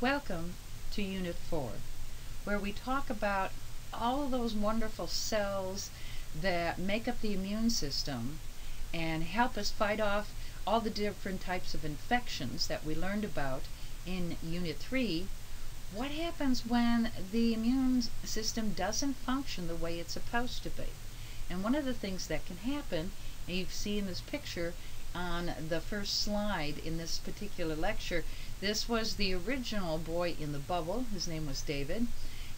Welcome to Unit 4, where we talk about all of those wonderful cells that make up the immune system and help us fight off all the different types of infections that we learned about in Unit 3. What happens when the immune system doesn't function the way it's supposed to be? And one of the things that can happen, and you see in this picture on the first slide in this particular lecture, this was the original boy in the bubble. His name was David,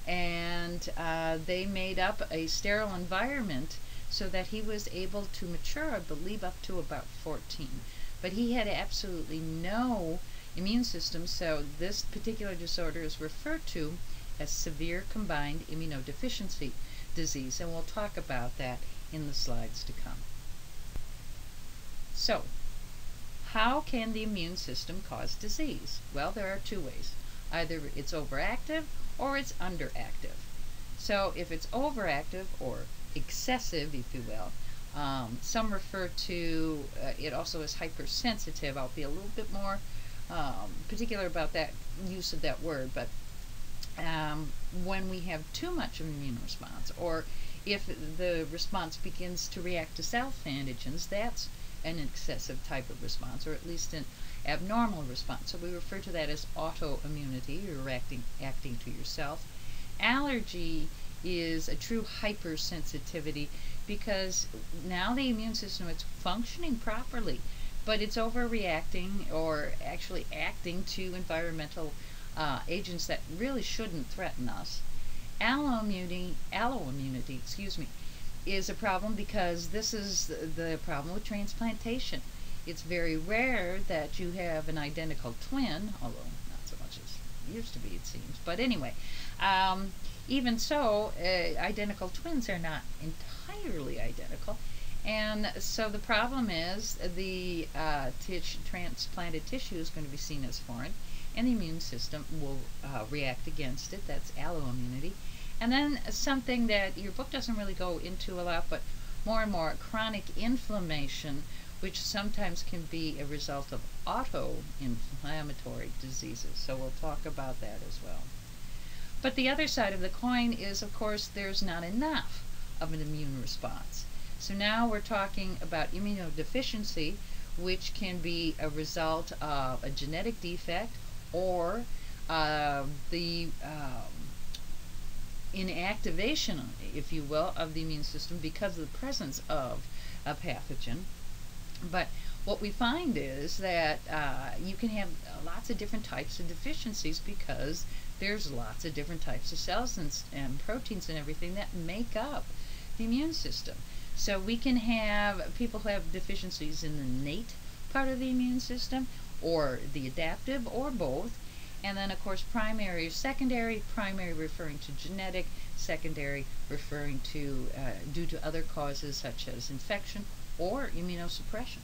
and they made up a sterile environment so that he was able to mature, I believe, up to about 14. But he had absolutely no immune system, so this particular disorder is referred to as severe combined immunodeficiency disease, and we'll talk about that in the slides to come. So, how can the immune system cause disease? Well, there are two ways. Either it's overactive or it's underactive. So if it's overactive or excessive, if you will, some refer to it also as hypersensitive. I'll be a little bit more particular about that use of that word, but when we have too much of an immune response, or if the response begins to react to self-antigens, that's an excessive type of response, or at least an abnormal response. So we refer to that as autoimmunity. You're acting to yourself. Allergy is a true hypersensitivity because now the immune system is functioning properly, but it's overreacting or actually acting to environmental agents that really shouldn't threaten us. Alloimmunity, is a problem because this is the problem with transplantation. It's very rare that you have an identical twin, although not so much as it used to be, it seems. But anyway, even so, identical twins are not entirely identical. And so the problem is the transplanted tissue is going to be seen as foreign, and the immune system will react against it. That's alloimmunity. And then something that your book doesn't really go into a lot, but more and more, chronic inflammation, which sometimes can be a result of auto-inflammatory diseases. So we'll talk about that as well. But the other side of the coin is, of course, there's not enough of an immune response. So now we're talking about immunodeficiency, which can be a result of a genetic defect or the inactivation, if you will, of the immune system because of the presence of a pathogen. But what we find is that you can have lots of different types of deficiencies because there's lots of different types of cells and proteins and everything that make up the immune system. So we can have people who have deficiencies in the innate part of the immune system, or the adaptive, or both. And then, of course, primary or secondary. Primary referring to genetic, secondary referring to due to other causes such as infection or immunosuppression.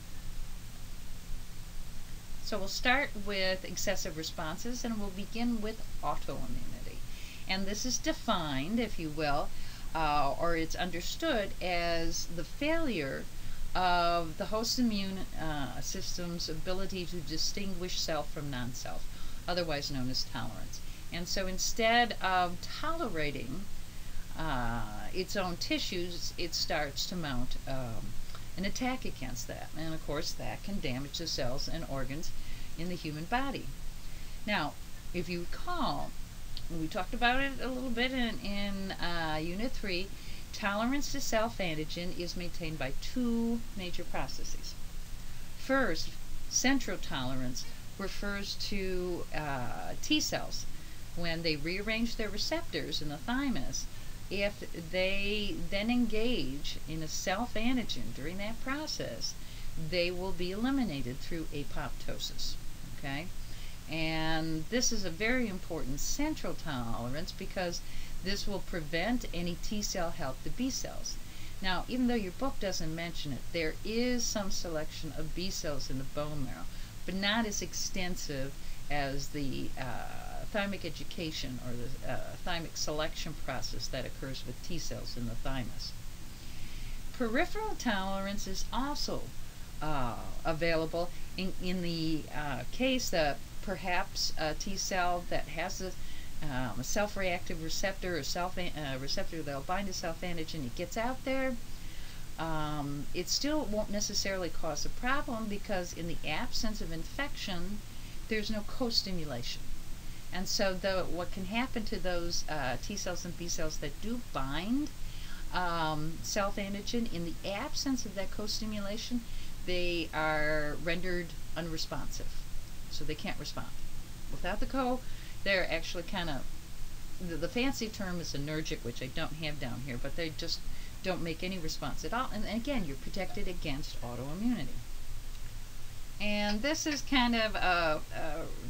So we'll start with excessive responses, and we'll begin with autoimmunity. And this is defined, if you will, or it's understood as the failure of the host immune system's ability to distinguish self from non-self, otherwise known as tolerance. And so instead of tolerating its own tissues, it starts to mount an attack against that. And of course that can damage the cells and organs in the human body. Now, if you recall, we talked about it a little bit in Unit 3, tolerance to self-antigen is maintained by two major processes. First, central tolerance refers to T cells. When they rearrange their receptors in the thymus, if they then engage in a self-antigen during that process, they will be eliminated through apoptosis. Okay? And this is a very important central tolerance because this will prevent any T cell help to B cells. Now, even though your book doesn't mention it, there is some selection of B cells in the bone marrow, but not as extensive as the thymic education or the thymic selection process that occurs with T cells in the thymus. Peripheral tolerance is also available in the case that perhaps a T cell that has a self-reactive receptor or receptor that'll bind to self-antigen. It gets out there. It still won't necessarily cause a problem because in the absence of infection, there's no co-stimulation. And so what can happen to those T cells and B cells that do bind self-antigen, in the absence of that co-stimulation, they are rendered unresponsive. So they can't respond. Without the co, they're actually kind of, the fancy term is anergic, which I don't have down here, but they just don't make any response at all. And again, you're protected against autoimmunity. And this is kind of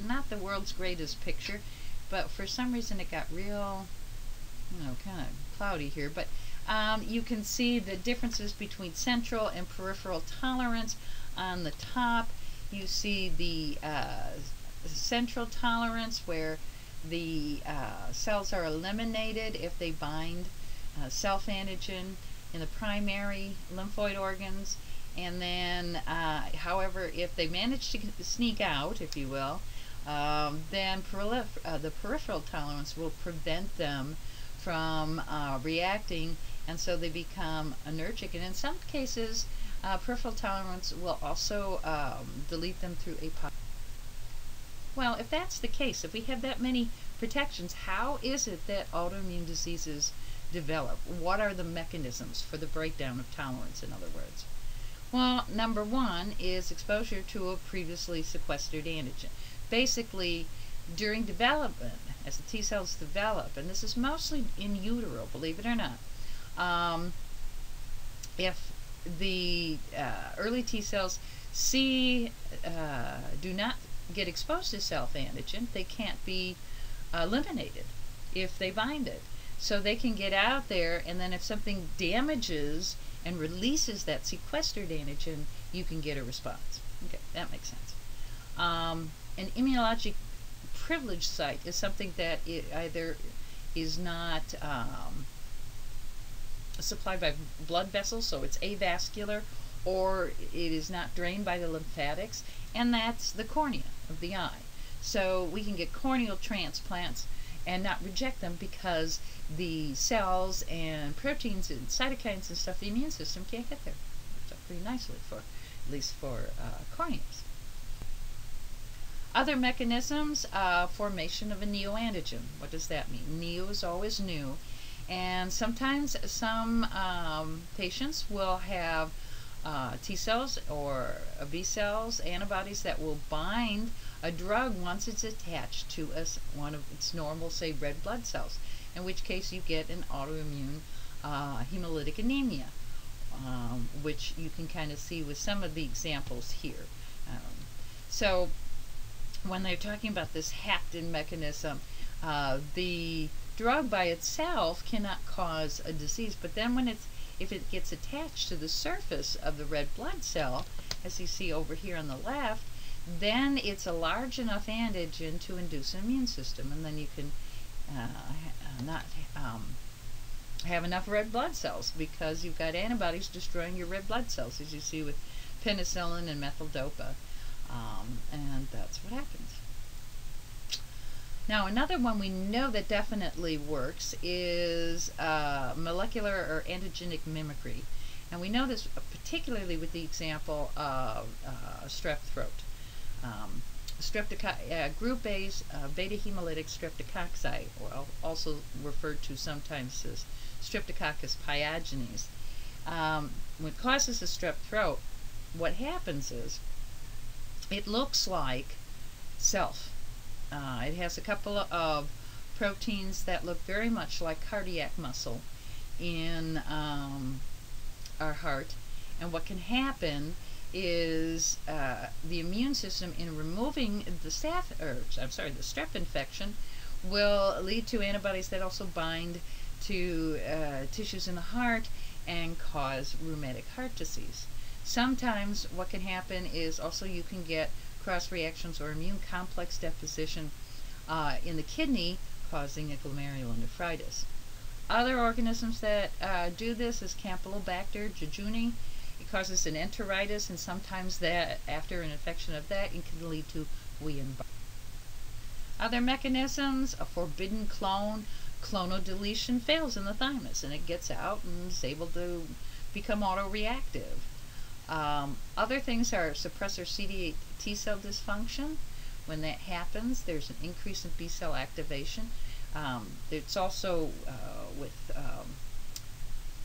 not the world's greatest picture, but for some reason it got real, kind of cloudy here. But you can see the differences between central and peripheral tolerance. On the top, you see the central tolerance, where the cells are eliminated if they bind self-antigen in the primary lymphoid organs. And then, however, if they manage to sneak out, if you will, then the peripheral tolerance will prevent them from reacting, and so they become anergic. And in some cases, peripheral tolerance will also delete them through apoptosis. Well, if that's the case, if we have that many protections, how is it that autoimmune diseases develop? What are the mechanisms for the breakdown of tolerance, in other words? Well, number one is exposure to a previously sequestered antigen. Basically, during development, as the T cells develop, and this is mostly in utero, believe it or not, if the early T cells do not get exposed to self-antigen, they can't be eliminated if they bind it. So they can get out there, and then if something damages and releases that sequestered antigen, you can get a response. Okay, that makes sense. An immunologic privilege site is something that it either is not supplied by blood vessels, so it's avascular, or it is not drained by the lymphatics, and that's the cornea of the eye. So we can get corneal transplants and not reject them because the cells and proteins and cytokines and stuff, the immune system can't get there. Works out pretty nicely, for at least for corneas. Other mechanisms, formation of a neoantigen. What does that mean? Neo is always new, and sometimes some patients will have T cells or B cells, antibodies that will bind a drug once it's attached to one of its normal, say, red blood cells, in which case you get an autoimmune hemolytic anemia, which you can kind of see with some of the examples here. So when they're talking about this haptin mechanism, the drug by itself cannot cause a disease, but then if it gets attached to the surface of the red blood cell, as you see over here on the left, then it's a large enough antigen to induce an immune system, and then you can not have enough red blood cells because you've got antibodies destroying your red blood cells, as you see with penicillin and methyl-dopa, and that's what happens. Now, another one we know that definitely works is molecular or antigenic mimicry. And we know this particularly with the example of strep throat. Group A's beta hemolytic streptococci, or also referred to sometimes as Streptococcus pyogenes. When it causes a strep throat, what happens is it looks like self. It has a couple of proteins that look very much like cardiac muscle in our heart, and what can happen is the immune system, in removing the strep infection, will lead to antibodies that also bind to tissues in the heart and cause rheumatic heart disease. Sometimes what can happen is also you can get cross reactions or immune complex deposition in the kidney, causing a glomerulonephritis. Other organisms that do this is Campylobacter jejuni. It causes an enteritis, and sometimes that after an infection of that, it can lead to Guillain-Barré. Other mechanisms, a forbidden clone, clonodeletion fails in the thymus and it gets out and is able to become autoreactive. Other things are suppressor CD8 T cell dysfunction. When that happens, there's an increase in B cell activation. It's also with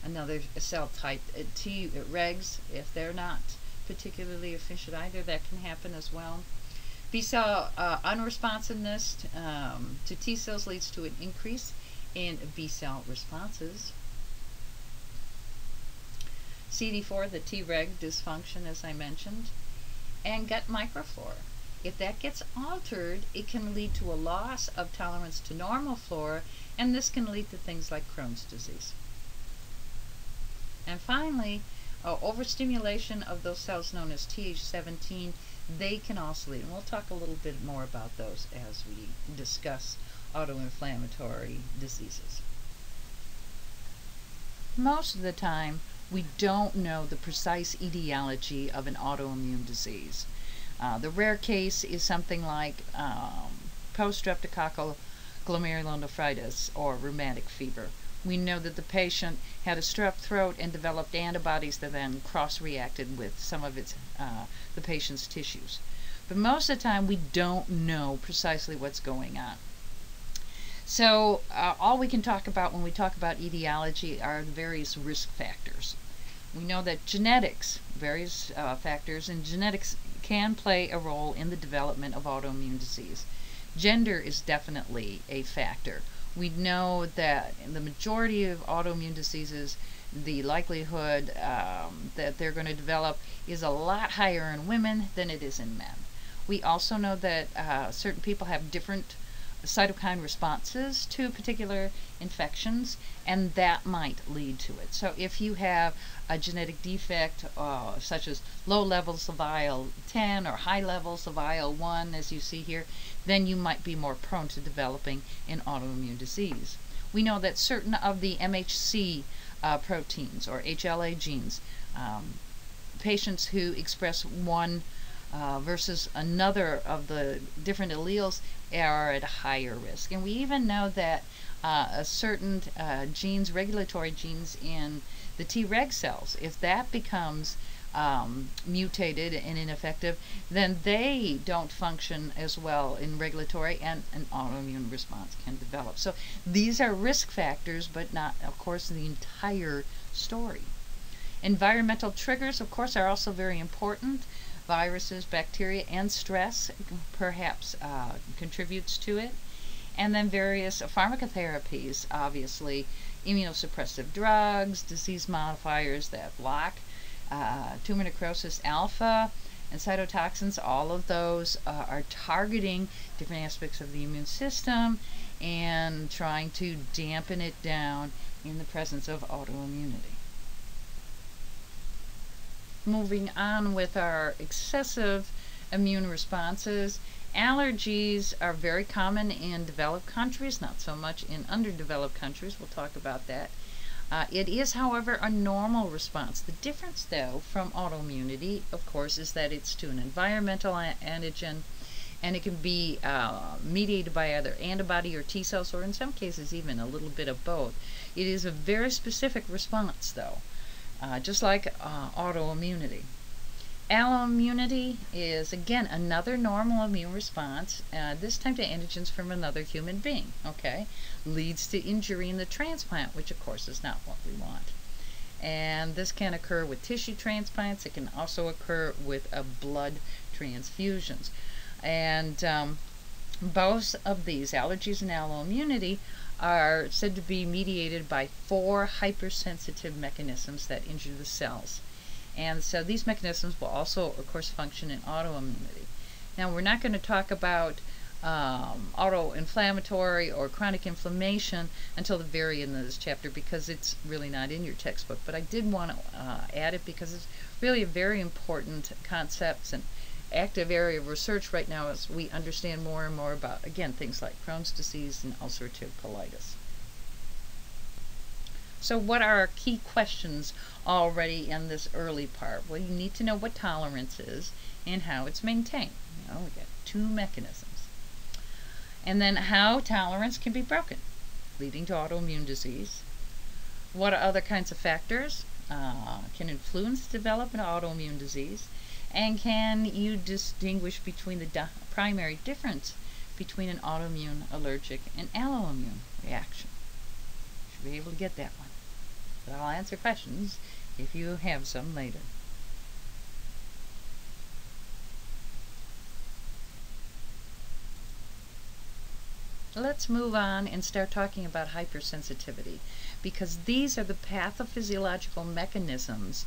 another cell type, T regs, if they're not particularly efficient either, that can happen as well. B cell unresponsiveness to T cells leads to an increase in B cell responses. CD4, the Treg dysfunction, as I mentioned, and gut microflora. If that gets altered, it can lead to a loss of tolerance to normal flora, and this can lead to things like Crohn's disease. And finally, overstimulation of those cells known as Th17, they can also lead, and we'll talk a little bit more about those as we discuss autoinflammatory diseases. Most of the time, we don't know the precise etiology of an autoimmune disease. The rare case is something like post-streptococcal glomerulonephritis or rheumatic fever. We know that the patient had a strep throat and developed antibodies that then cross-reacted with some of the patient's tissues. But most of the time, we don't know precisely what's going on. So all we can talk about when we talk about etiology are the various risk factors. We know that genetics, various factors in genetics can play a role in the development of autoimmune disease. Gender is definitely a factor. We know that in the majority of autoimmune diseases, the likelihood that they're going to develop is a lot higher in women than it is in men. We also know that certain people have different cytokine responses to particular infections, and that might lead to it. So if you have a genetic defect such as low levels of IL-10 or high levels of IL-1, as you see here, then you might be more prone to developing an autoimmune disease. We know that certain of the MHC proteins or HLA genes, patients who express one versus another of the different alleles are at a higher risk. And we even know that certain genes, regulatory genes in the Treg cells, if that becomes mutated and ineffective, then they don't function as well in regulatory, and an autoimmune response can develop. So these are risk factors, but not, of course, the entire story. Environmental triggers, of course, are also very important. Viruses, bacteria, and stress perhaps contributes to it. And then various pharmacotherapies, obviously, immunosuppressive drugs, disease modifiers that block tumor necrosis alpha, and cytotoxins. All of those are targeting different aspects of the immune system and trying to dampen it down in the presence of autoimmunity. Moving on with our excessive immune responses, allergies are very common in developed countries, not so much in underdeveloped countries. We'll talk about that. It is, however, a normal response. The difference, though, from autoimmunity, of course, is that it's to an environmental antigen, and it can be mediated by either antibody or T cells, or in some cases even a little bit of both. It is a very specific response, though. Just like autoimmunity. Alloimmunity is, again, another normal immune response, this time to antigens from another human being, okay? Leads to injury in the transplant, which of course is not what we want. And this can occur with tissue transplants. It can also occur with blood transfusions. And both of these, allergies and alloimmunity, are said to be mediated by 4 hypersensitive mechanisms that injure the cells. And so these mechanisms will also, of course, function in autoimmunity. Now, we're not going to talk about autoinflammatory or chronic inflammation until the very end of this chapter, because it's really not in your textbook. But I did want to add it because it's really a very important concept and active area of research right now as we understand more and more about, again, things like Crohn's disease and ulcerative colitis. So what are our key questions already in this early part? Well, you need to know what tolerance is and how it's maintained. You know, we got 2 mechanisms. And then how tolerance can be broken, leading to autoimmune disease. What other kinds of factors can influence development of autoimmune disease? And can you distinguish between the primary difference between an autoimmune, allergic, and alloimmune reaction? You should be able to get that one. But I'll answer questions if you have some later. Let's move on and start talking about hypersensitivity, because these are the pathophysiological mechanisms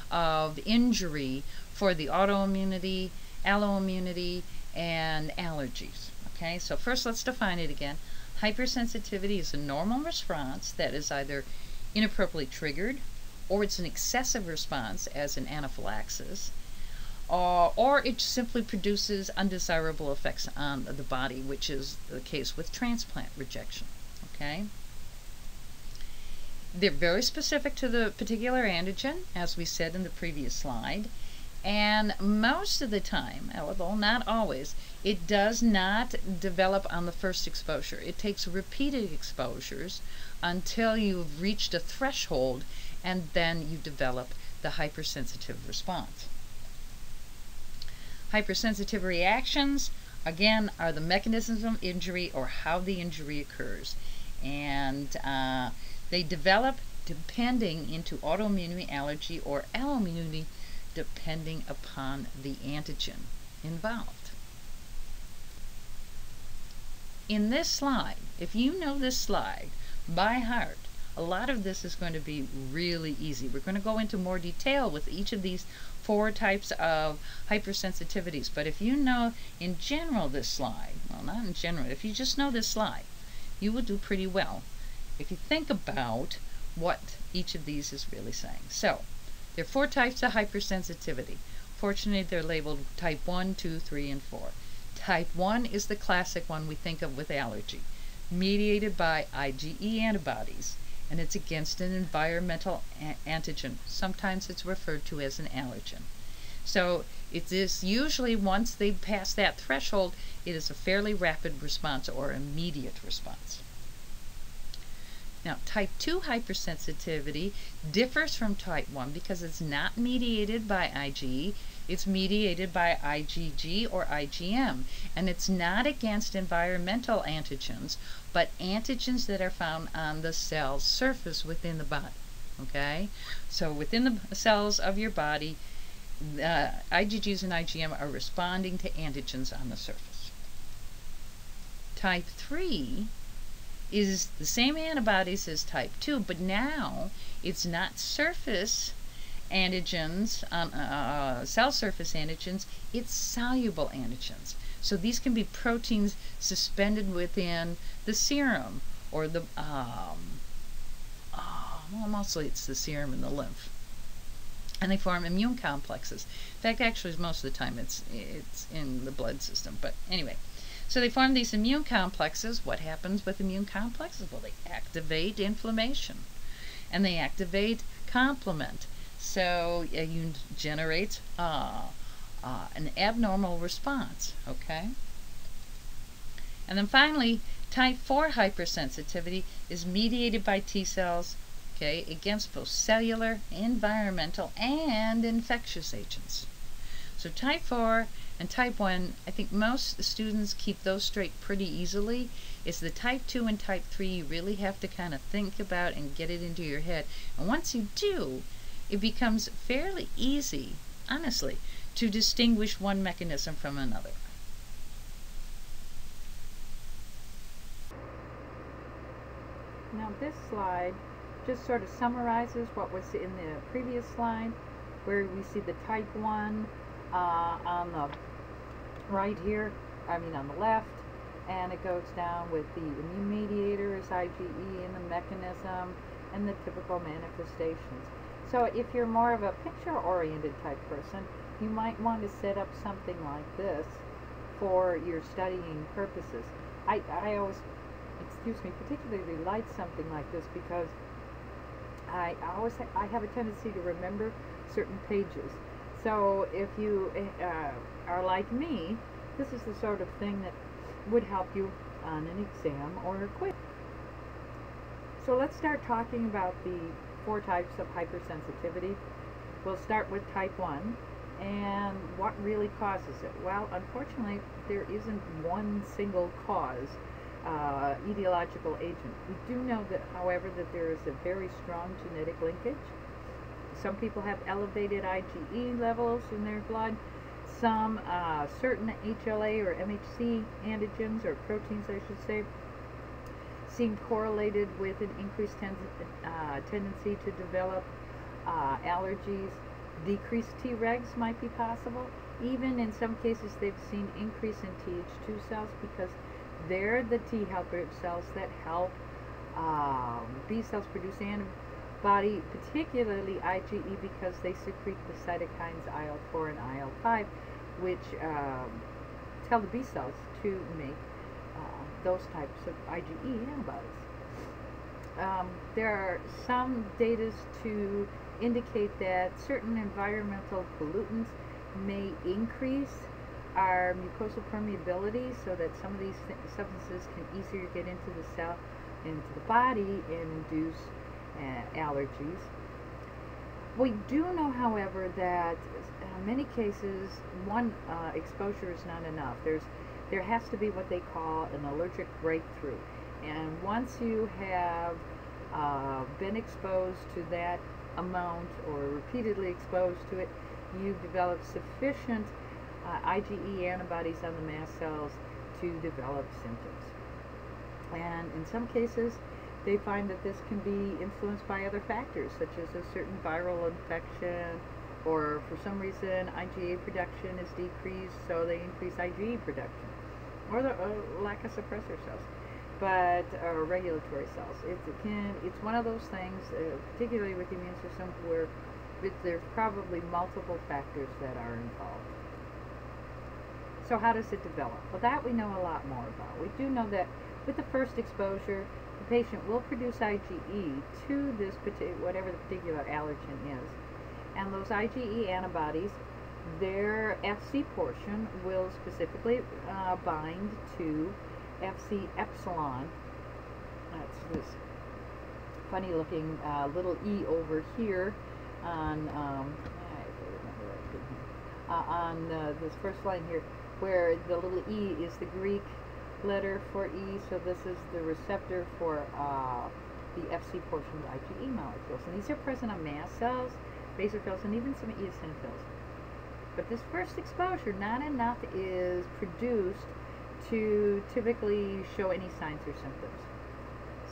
of injury for the autoimmunity, alloimmunity, and allergies. Okay, so first let's define it again. Hypersensitivity is a normal response that is either inappropriately triggered, or it's an excessive response as an anaphylaxis, or it simply produces undesirable effects on the body, which is the case with transplant rejection. Okay? They're very specific to the particular antigen, as we said in the previous slide, and most of the time, although not always, it does not develop on the first exposure. It takes repeated exposures until you've reached a threshold, and then you develop the hypersensitive response. Hypersensitive reactions, again, are the mechanisms of injury or how the injury occurs. And they develop depending into autoimmunity, allergy, or alloimmunity, depending upon the antigen involved. In this slide, if you know this slide by heart, a lot of this is going to be really easy. We're going to go into more detail with each of these 4 types of hypersensitivities. But if you know in general this slide, well, not in general, if you just know this slide, you will do pretty well if you think about what each of these is really saying. So, there are 4 types of hypersensitivity. Fortunately, they're labeled type 1, 2, 3, and 4. Type 1 is the classic one we think of with allergy, mediated by IgE antibodies, and it's against an environmental antigen. Sometimes it's referred to as an allergen. So it is usually, once they pass that threshold, it is a fairly rapid response or immediate response. Now, type 2 hypersensitivity differs from type 1 because it's not mediated by IgE, it's mediated by IgG or IgM, and it's not against environmental antigens, but antigens that are found on the cell's surface within the body. Okay? So within the cells of your body, IgGs and IgM are responding to antigens on the surface. Type 3 is the same antibodies as type 2, but now it's not surface antigens, cell surface antigens, it's soluble antigens. So these can be proteins suspended within the serum or the, well, mostly it's the serum and the lymph. And they form immune complexes. In fact, actually, most of the time it's in the blood system. But anyway, so they form these immune complexes. What happens with immune complexes? Well, they activate inflammation, and they activate complement. So you generate an abnormal response. Okay. And then finally, type 4 hypersensitivity is mediated by T cells, okay, against both cellular, environmental, and infectious agents. So type 4 and type 1, I think most students keep those straight pretty easily. It's the type 2 and type 3 you really have to kind of think about and get it into your head. And once you do, it becomes fairly easy, honestly, to distinguish one mechanism from another. Now this slide just sort of summarizes what was in the previous slide, where we see the type 1 on the right here, on the left, and it goes down with the immune mediators, IgE, and the mechanism, and the typical manifestations. So if you're more of a picture-oriented type person, you might want to set up something like this for your studying purposes. I always, particularly like something like this because I have a tendency to remember certain pages. So if you are like me, this is the sort of thing that would help you on an exam or a quiz. So let's start talking about the 4 types of hypersensitivity. We'll start with type 1, and what really causes it? Well, unfortunately, there isn't one single cause, etiological agent. We do know that, however, that there is a very strong genetic linkage. Some people have elevated IgE levels in their blood. Some certain HLA or MHC antigens, or proteins I should say, seem correlated with an increased tendency to develop allergies. Decreased Tregs might be possible. Even in some cases they've seen increase in Th2 cells, because they're the T helper cells that help B cells produce antibody, particularly IgE, because they secrete the cytokines IL-4 and IL-5, which tell the B cells to make those types of IgE antibodies. There are some data to indicate that certain environmental pollutants may increase our mucosal permeability, so that some of these substances can easier get into the cell, into the body, and induce allergies. We do know, however, that in many cases one exposure is not enough. There has to be what they call an allergic breakthrough, and once you have been exposed to that amount or repeatedly exposed to it, you've developed sufficient IgE antibodies on the mast cells to develop symptoms. And in some cases they find that this can be influenced by other factors, such as a certain viral infection, or for some reason IgA production is decreased, so they increase IgE production, or the lack of suppressor cells, but regulatory cells. It's one of those things, particularly with the immune system, where there's probably multiple factors that are involved. So how does it develop? Well, that we know a lot more about. We do know that with the first exposure, the patient will produce IgE to this whatever the particular allergen is, and those IgE antibodies, their Fc portion will specifically bind to Fc epsilon. That's this funny looking little e over here on this first line here, where the little e is the Greek letter for E, so this is the receptor for the Fc portion of IgE molecules, and these are present on mast cells, basophils, and even some eosinophils. But this first exposure, not enough is produced to typically show any signs or symptoms.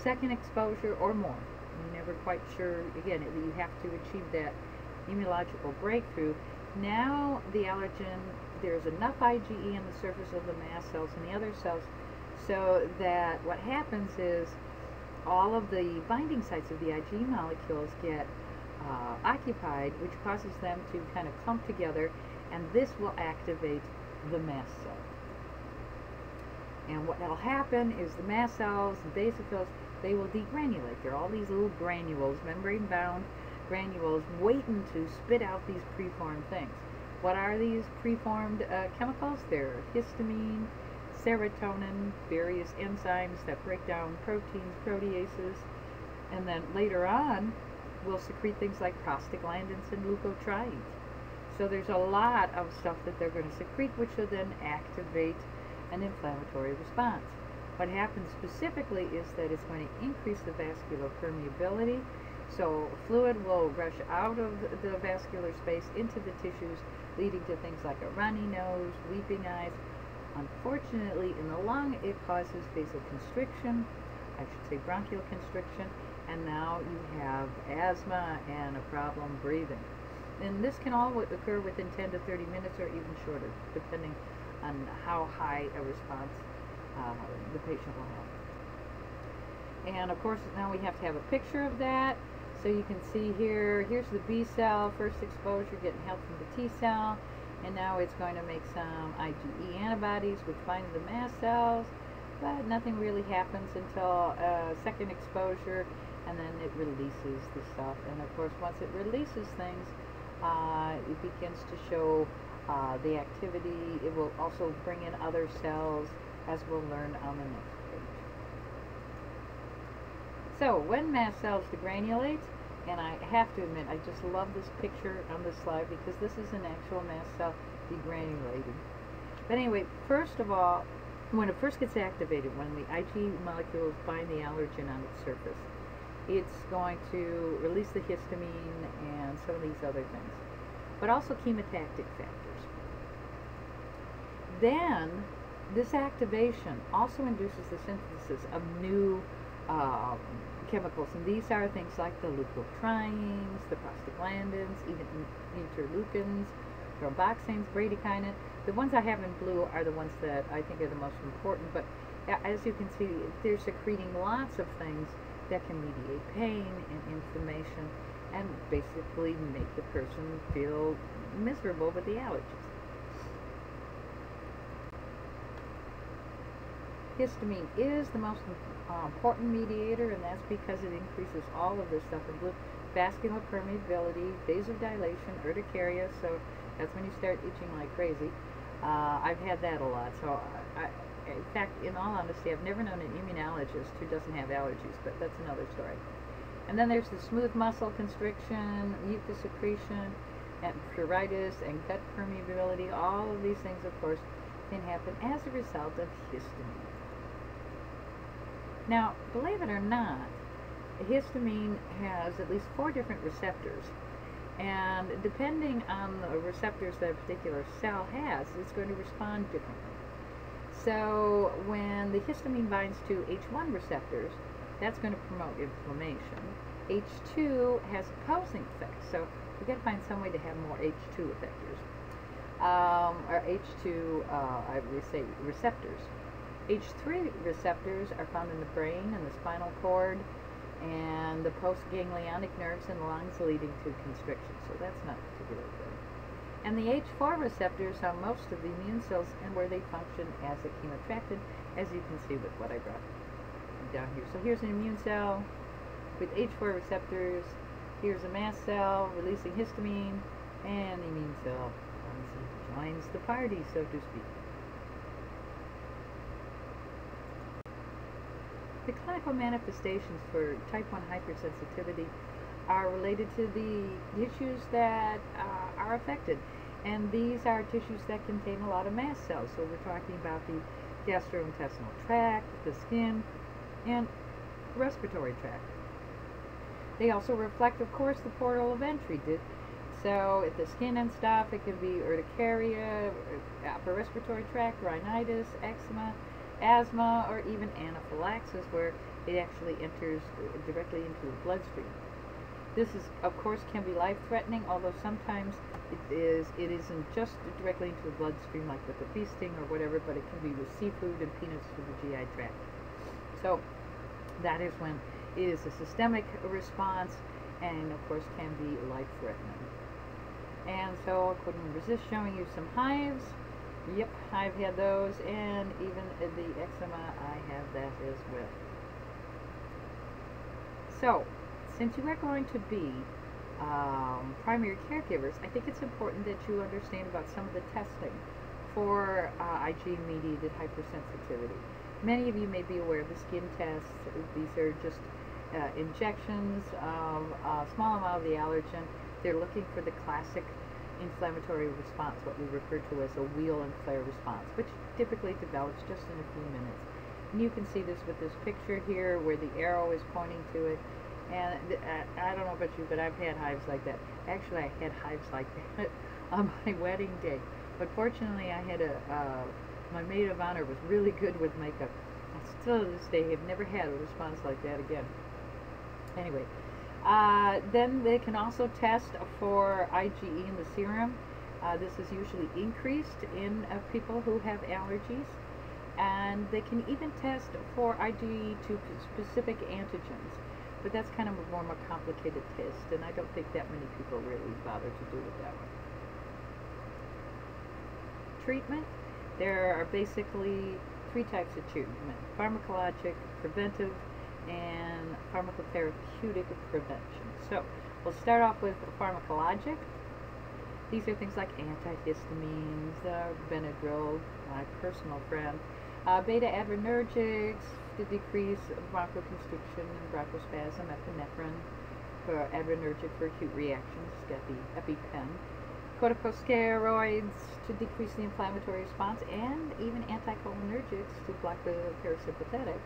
Second exposure or more, you're never quite sure, again, you have to achieve that immunological breakthrough. Now the allergen, there's enough IgE on the surface of the mast cells and the other cells, so that what happens is all of the binding sites of the IgE molecules get occupied, which causes them to kind of clump together, and this will activate the mast cell. And what will happen is the mast cells and basophils, they will degranulate. There are all these little granules, membrane-bound granules, waiting to spit out these preformed things. What are these preformed chemicals? They're histamine, serotonin, various enzymes that break down proteins, proteases, and then later on will secrete things like prostaglandins and leukotrienes. So there's a lot of stuff that they're going to secrete, which will then activate an inflammatory response. What happens specifically is that it's going to increase the vascular permeability, so fluid will rush out of the vascular space into the tissues, leading to things like a runny nose, weeping eyes. Unfortunately, in the lung, it causes vasoconstriction, I should say bronchial constriction, and now you have asthma and a problem breathing. And this can all occur within 10 to 30 minutes or even shorter, depending on how high a response the patient will have. And of course, now we have to have a picture of that. So you can see here, here's the B cell, first exposure, getting help from the T cell, and now it's going to make some IgE antibodies which bind to the mast cells, but nothing really happens until second exposure, and then it releases the stuff. And of course, once it releases things, it begins to show the activity. It will also bring in other cells as we'll learn on the next page. So when mast cells degranulate, and I have to admit, I just love this picture on this slide because this is an actual mast cell degranulating. But anyway, first of all, when it first gets activated, when the Ig molecules bind the allergen on its surface, it's going to release the histamine and some of these other things, but also chemotactic factors. Then, this activation also induces the synthesis of new chemicals, and these are things like the leukotrienes, the prostaglandins, even interleukins, thromboxanes, bradykinin. The ones I have in blue are the ones that I think are the most important, but as you can see, they're secreting lots of things that can mediate pain and inflammation and basically make the person feel miserable with the allergies. Histamine is the most important mediator, and that's because it increases all of this stuff in blue. Vascular permeability, vasodilation, urticaria, so that's when you start itching like crazy. I've had that a lot, so in fact, in all honesty, I've never known an immunologist who doesn't have allergies, but that's another story. And then there's the smooth muscle constriction, mucus secretion, and pruritus, and gut permeability. All of these things, of course, can happen as a result of histamine. Now, believe it or not, histamine has at least 4 different receptors, and depending on the receptors that a particular cell has, it's going to respond differently. So when the histamine binds to H1 receptors, that's going to promote inflammation. H2 has opposing effects, so we've got to find some way to have more H2 effectors, or H2, I would say, receptors. H3 receptors are found in the brain and the spinal cord and the postganglionic nerves in the lungs, leading to constriction, so that's not particularly good. And the H4 receptors are most of the immune cells and where they function as a chemoattractant, as you can see with what I brought down here. So here's an immune cell with H4 receptors, here's a mast cell releasing histamine, and the immune cell joins the party, so to speak. The clinical manifestations for type 1 hypersensitivity are related to the tissues that are affected. And these are tissues that contain a lot of mast cells. So we're talking about the gastrointestinal tract, the skin, and respiratory tract. They also reflect, of course, the portal of entry. So if the skin and stuff, it could be urticaria, upper respiratory tract, rhinitis, eczema, asthma, or even anaphylaxis, where it actually enters directly into the bloodstream. This is, of course, can be life-threatening, although sometimes it isn't just directly into the bloodstream like with the bee sting or whatever, but it can be with seafood and peanuts through the GI tract. So that is when it is a systemic response and, of course, can be life-threatening. And so I couldn't resist showing you some hives. Yep, I've had those, and even the eczema, I have that as well. So, since you are going to be primary caregivers, I think it's important that you understand about some of the testing for Ig-mediated hypersensitivity. Many of you may be aware of the skin tests. These are just injections of a small amount of the allergen. They're looking for the classic inflammatory response, what we refer to as a wheal and flare response, which typically develops just in a few minutes. And you can see this with this picture here where the arrow is pointing to it. And I don't know about you, but I've had hives like that. Actually, I had hives like that on my wedding day. But fortunately, I had my maid of honor was really good with makeup. I still to this day have never had a response like that again. Anyway, then they can also test for IgE in the serum. This is usually increased in people who have allergies. And they can even test for IgE to specific antigens. But that's kind of a more complicated test, and I don't think that many people really bother to do it that way. Treatment. There are basically 3 types of treatment: pharmacologic, preventive, and pharmacotherapeutic prevention. So we'll start off with pharmacologic. These are things like antihistamines, Benadryl, my personal friend. Beta adrenergics to decrease bronchoconstriction and bronchospasm, epinephrine for adrenergic for acute reactions, it's got the EpiPen. Corticosteroids to decrease the inflammatory response, and even anticholinergics to block the parasympathetic.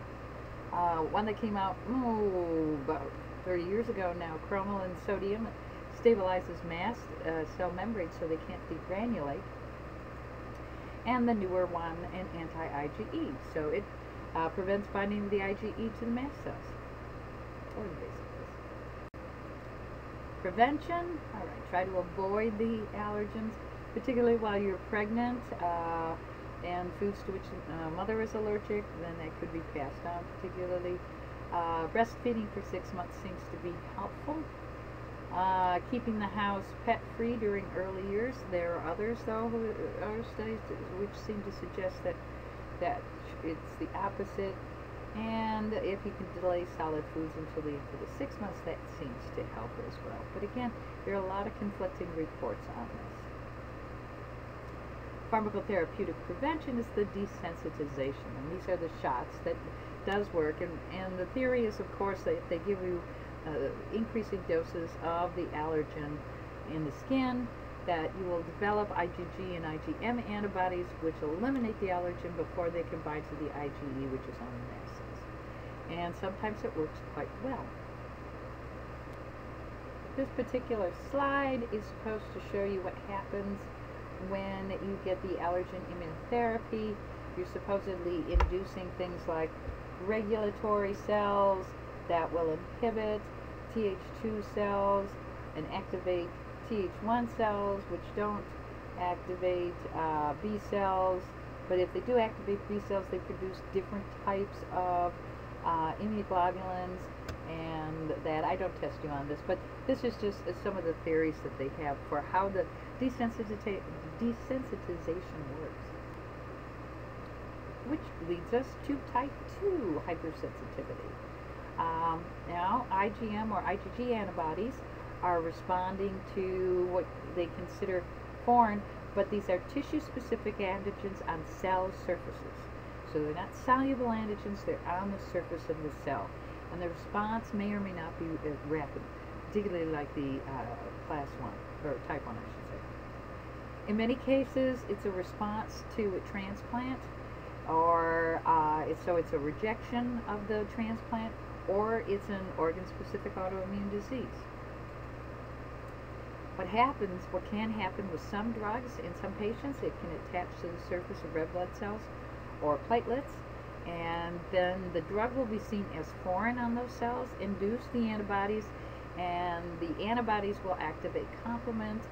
One that came out about 30 years ago now, chromal and sodium, stabilizes mast cell membranes so they can't degranulate. And the newer one, an anti-IgE, so it prevents binding of the IgE to the mast cells, or the basically. Prevention, all right, try to avoid the allergens, particularly while you're pregnant, and foods to which mother is allergic, then that could be passed on particularly. Breastfeeding for 6 months seems to be helpful. Keeping the house pet-free during early years. There are others, though, other studies which seem to suggest that it's the opposite. And if you can delay solid foods until the end of the 6 months, that seems to help as well. But again, there are a lot of conflicting reports on this. Pharmacotherapeutic prevention is the desensitization, and these are the shots that does work. And the theory is, of course, that if they give you increasing doses of the allergen in the skin, that you will develop IgG and IgM antibodies which eliminate the allergen before they can bind to the IgE, which is on the mast cells. And sometimes it works quite well. This particular slide is supposed to show you what happens when you get the allergen immunotherapy. You're supposedly inducing things like regulatory cells that will inhibit Th2 cells and activate Th1 cells, which don't activate B cells. But if they do activate B cells, they produce different types of immunoglobulins, and that I don't test you on this, but this is just some of the theories that they have for how the desensitization works. Which leads us to type 2 hypersensitivity. Now, IgM or IgG antibodies are responding to what they consider foreign, but these are tissue-specific antigens on cell surfaces. So they're not soluble antigens, they're on the surface of the cell. And the response may or may not be rapid, particularly like the class 1, or type 1, I should say. In many cases, it's a response to a transplant, or so it's a rejection of the transplant, or it's an organ-specific autoimmune disease. What can happen with some drugs in some patients, it can attach to the surface of red blood cells or platelets, and then the drug will be seen as foreign on those cells, induce the antibodies, and the antibodies will activate complement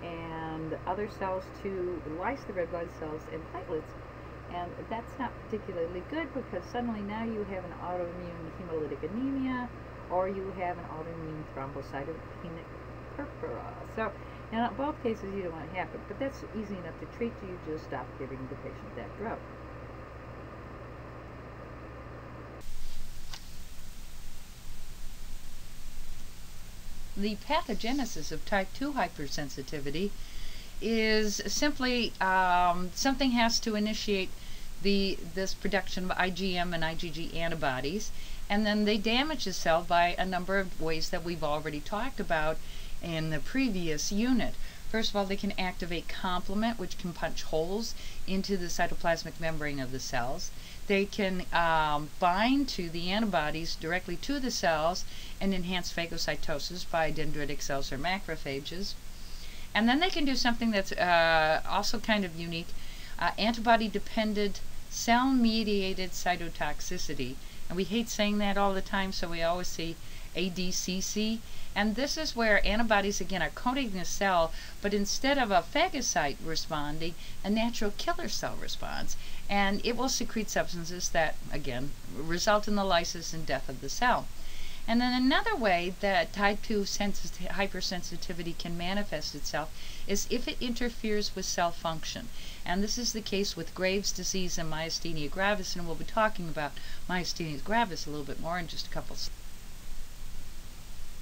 and other cells to lyse the red blood cells and platelets. And that's not particularly good, because suddenly now you have an autoimmune hemolytic anemia, or you have an autoimmune thrombocytopenic purpura. So in both cases you don't want to happen, but that's easy enough to treat. You just stop giving the patient that drug. The pathogenesis of type 2 hypersensitivity is simply something has to initiate this production of IgM and IgG antibodies, and then they damage the cell by a number of ways that we've already talked about in the previous unit. First of all, they can activate complement, which can punch holes into the cytoplasmic membrane of the cells. They can bind to the antibodies directly to the cells and enhance phagocytosis by dendritic cells or macrophages. And then they can do something that's also kind of unique, antibody-dependent cell-mediated cytotoxicity. And we hate saying that all the time, so we always say ADCC. And this is where antibodies, again, are coating the cell, but instead of a phagocyte responding, a natural killer cell responds. And it will secrete substances that, again, result in the lysis and death of the cell. And then another way that type 2 hypersensitivity can manifest itself is if it interferes with cell function. And this is the case with Graves' disease and myasthenia gravis, and we'll be talking about myasthenia gravis a little bit more in just a couple slides.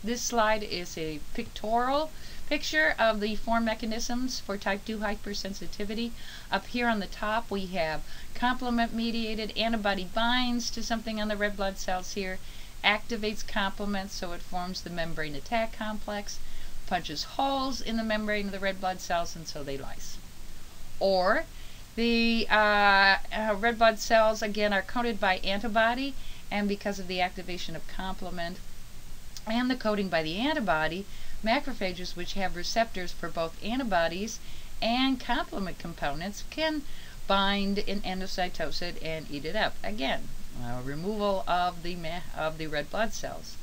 This slide is a pictorial Picture of the four mechanisms for type 2 hypersensitivity. Up here on the top we have complement mediated. Antibody binds to something on the red blood cells here, activates complement so it forms the membrane attack complex, punches holes in the membrane of the red blood cells and so they lyse. Or the red blood cells again are coated by antibody, and because of the activation of complement and the coating by the antibody, macrophages, which have receptors for both antibodies and complement components, can bind and endocytose it and eat it up. Again, removal of the red blood cells.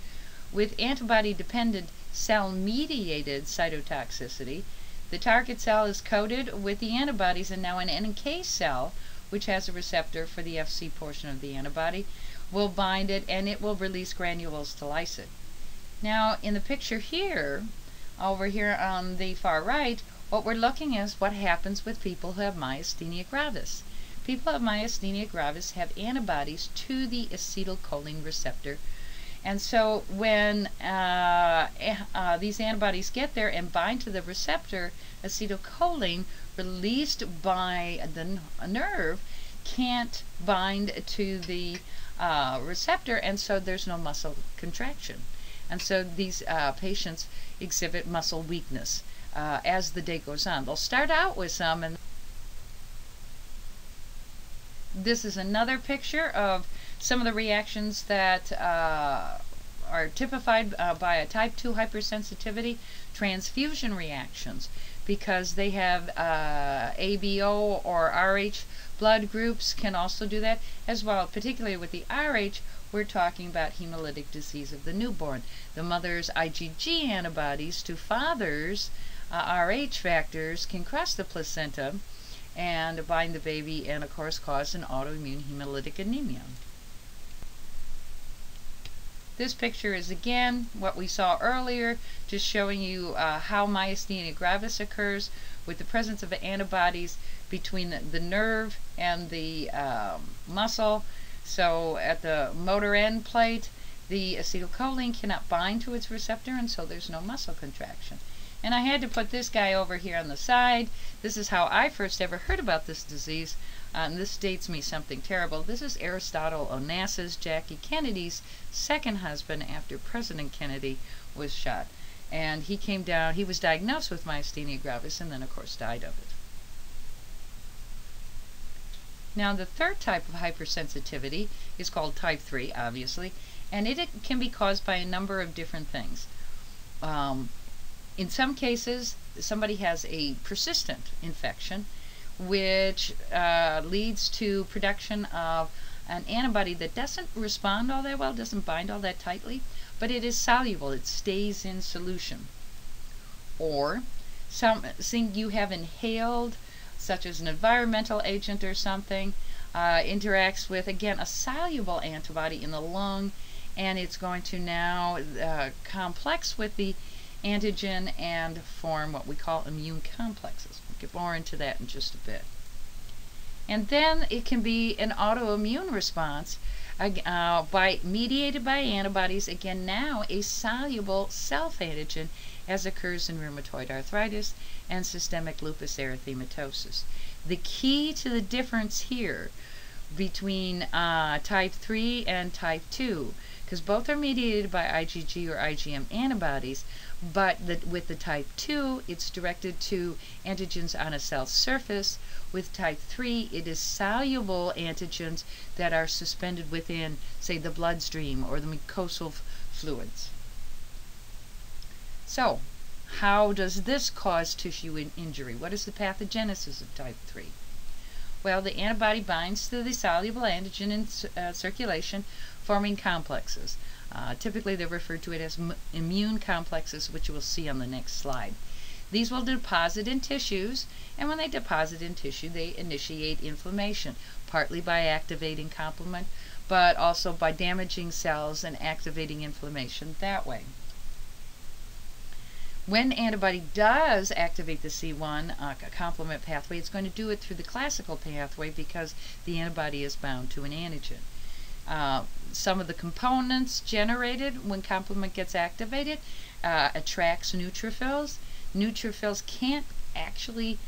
With antibody-dependent cell-mediated cytotoxicity, the target cell is coated with the antibodies, and now an NK cell, which has a receptor for the Fc portion of the antibody, will bind it and it will release granules to lyse it. Now in the picture here, over here on the far right, what we're looking at is what happens with people who have myasthenia gravis. People who have myasthenia gravis have antibodies to the acetylcholine receptor, and so when these antibodies get there and bind to the receptor, acetylcholine released by the nerve can't bind to the receptor, and so there's no muscle contraction. And so these patients exhibit muscle weakness as the day goes on. They'll start out with some, and this is another picture of some of the reactions that are typified by a type 2 hypersensitivity. Transfusion reactions, because they have ABO or RH blood groups, can also do that as well. Particularly with the RH, we're talking about hemolytic disease of the newborn. The mother's IgG antibodies to father's RH factors can cross the placenta and bind the baby and of course cause an autoimmune hemolytic anemia. This picture is again what we saw earlier, just showing you how myasthenia gravis occurs with the presence of antibodies between the nerve and the muscle. So at the motor end plate, the acetylcholine cannot bind to its receptor, and so there's no muscle contraction. And I had to put this guy over here on the side. This is how I first ever heard about this disease, and this dates me something terrible. This is Aristotle Onassis, Jackie Kennedy's second husband after President Kennedy was shot. And he came down, he was diagnosed with myasthenia gravis and then of course died of it. Now the third type of hypersensitivity is called type 3, obviously, and it can be caused by a number of different things. In some cases, somebody has a persistent infection, which leads to production of an antibody that doesn't respond all that well, doesn't bind all that tightly, but it is soluble, it stays in solution. Or something you have inhaled, such as an environmental agent or something, interacts with, again, a soluble antibody in the lung, and it's going to now complex with the antigen and form what we call immune complexes. We'll get more into that in just a bit. And then it can be an autoimmune response mediated by antibodies, again now a soluble self-antigen, as occurs in rheumatoid arthritis and systemic lupus erythematosus. The key to the difference here between type 3 and type 2, because both are mediated by IgG or IgM antibodies, but with the type 2, it's directed to antigens on a cell surface. With type 3, it is soluble antigens that are suspended within, say, the bloodstream or the mucosal fluids. So, how does this cause tissue injury? What is the pathogenesis of type 3? Well, the antibody binds to the soluble antigen in circulation, forming complexes. Typically, they're referred to it as immune complexes, which you will see on the next slide. These will deposit in tissues, and when they deposit in tissue, they initiate inflammation, partly by activating complement, but also by damaging cells and activating inflammation that way. When antibody does activate the C1 complement pathway, it's going to do it through the classical pathway because the antibody is bound to an antigen. Some of the components generated when complement gets activated attracts neutrophils. neutrophils can't actually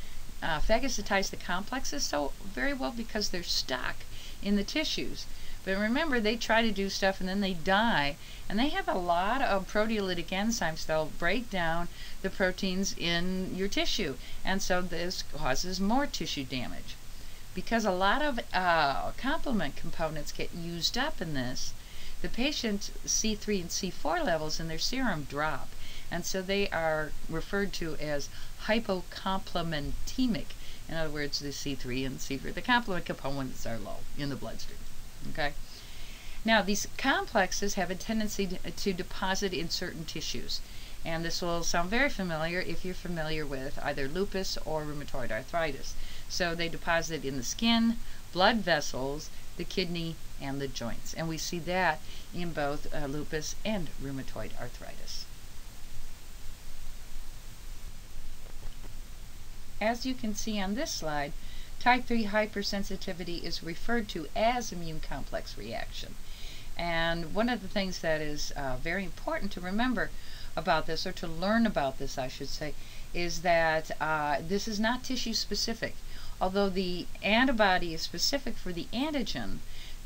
phagocytize the complexes so very well because they're stuck in the tissues. But remember, they try to do stuff and then they die, and they have a lot of proteolytic enzymes that'll break down the proteins in your tissue, and so this causes more tissue damage. Because a lot of complement components get used up in this, the patient's C3 and C4 levels in their serum drop, and so they are referred to as hypocomplementemic. In other words, the C3 and C4, the complement components are low in the bloodstream. Okay. Now, these complexes have a tendency to deposit in certain tissues, and this will sound very familiar if you're familiar with either lupus or rheumatoid arthritis. So they deposit in the skin, blood vessels, the kidney, and the joints, and we see that in both lupus and rheumatoid arthritis. As you can see on this slide, type 3 hypersensitivity is referred to as immune complex reaction. And one of the things that is very important to remember about this, or to learn about this, I should say, is that this is not tissue specific. Although the antibody is specific for the antigen,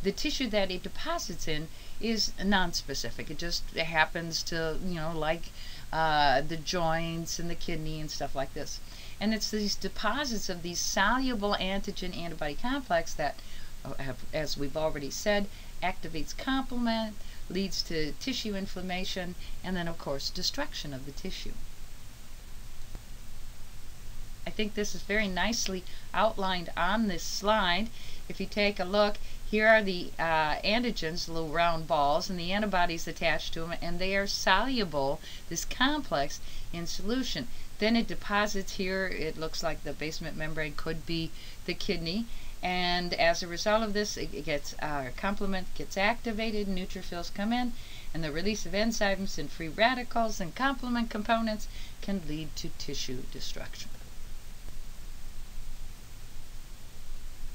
the tissue that it deposits in is non-specific. It just happens to, like the joints and the kidney and stuff like this. And it's these deposits of these soluble antigen-antibody complex that, as we've already said, activates complement, leads to tissue inflammation, and then, of course, destruction of the tissue. I think this is very nicely outlined on this slide. If you take a look, here are the antigens, little round balls, and the antibodies attached to them, and they are soluble, this complex, in solution. Then it deposits here. It looks like the basement membrane could be the kidney, and as a result of this, it gets complement gets activated, neutrophils come in, and the release of enzymes and free radicals and complement components can lead to tissue destruction.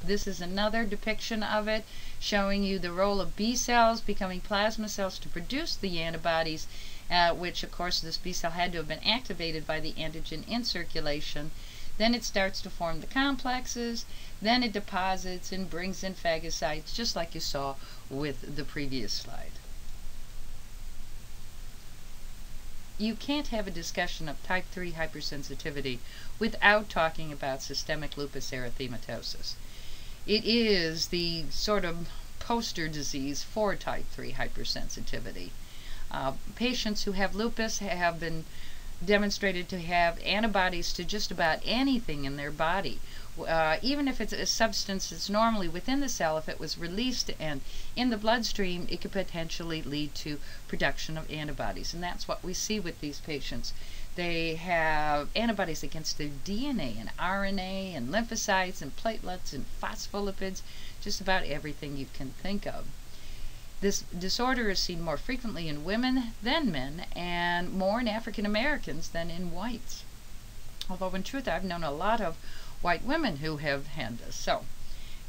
This is another depiction of it, showing you the role of B cells becoming plasma cells to produce the antibodies, which, of course, this B cell had to have been activated by the antigen in circulation. Then it starts to form the complexes, then it deposits and brings in phagocytes, just like you saw with the previous slide. You can't have a discussion of type 3 hypersensitivity without talking about systemic lupus erythematosus. It is the sort of poster disease for type 3 hypersensitivity. Patients who have lupus have been demonstrated to have antibodies to just about anything in their body. Even if it's a substance that's normally within the cell, if it was released and in the bloodstream, it could potentially lead to production of antibodies. And that's what we see with these patients. They have antibodies against their DNA and RNA and lymphocytes and platelets and phospholipids, just about everything you can think of. This disorder is seen more frequently in women than men, and more in African Americans than in whites. Although in truth, I've known a lot of white women who have had this. So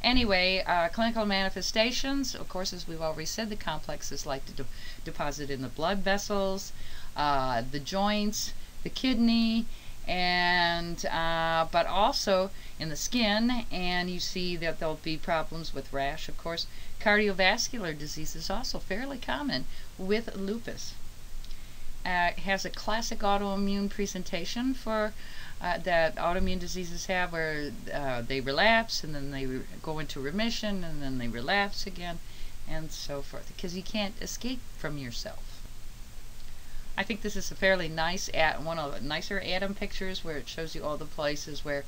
anyway, clinical manifestations, of course, as we've already said, the complexes like to deposit in the blood vessels, the joints, the kidney, and but also in the skin, and you see that there'll be problems with rash, of course. Cardiovascular disease is also fairly common with lupus. It has a classic autoimmune presentation for that autoimmune diseases have, where they relapse and then they go into remission and then they relapse again and so forth, because you can't escape from yourself. I think this is a fairly nice, one of the nicer atom pictures where it shows you all the places where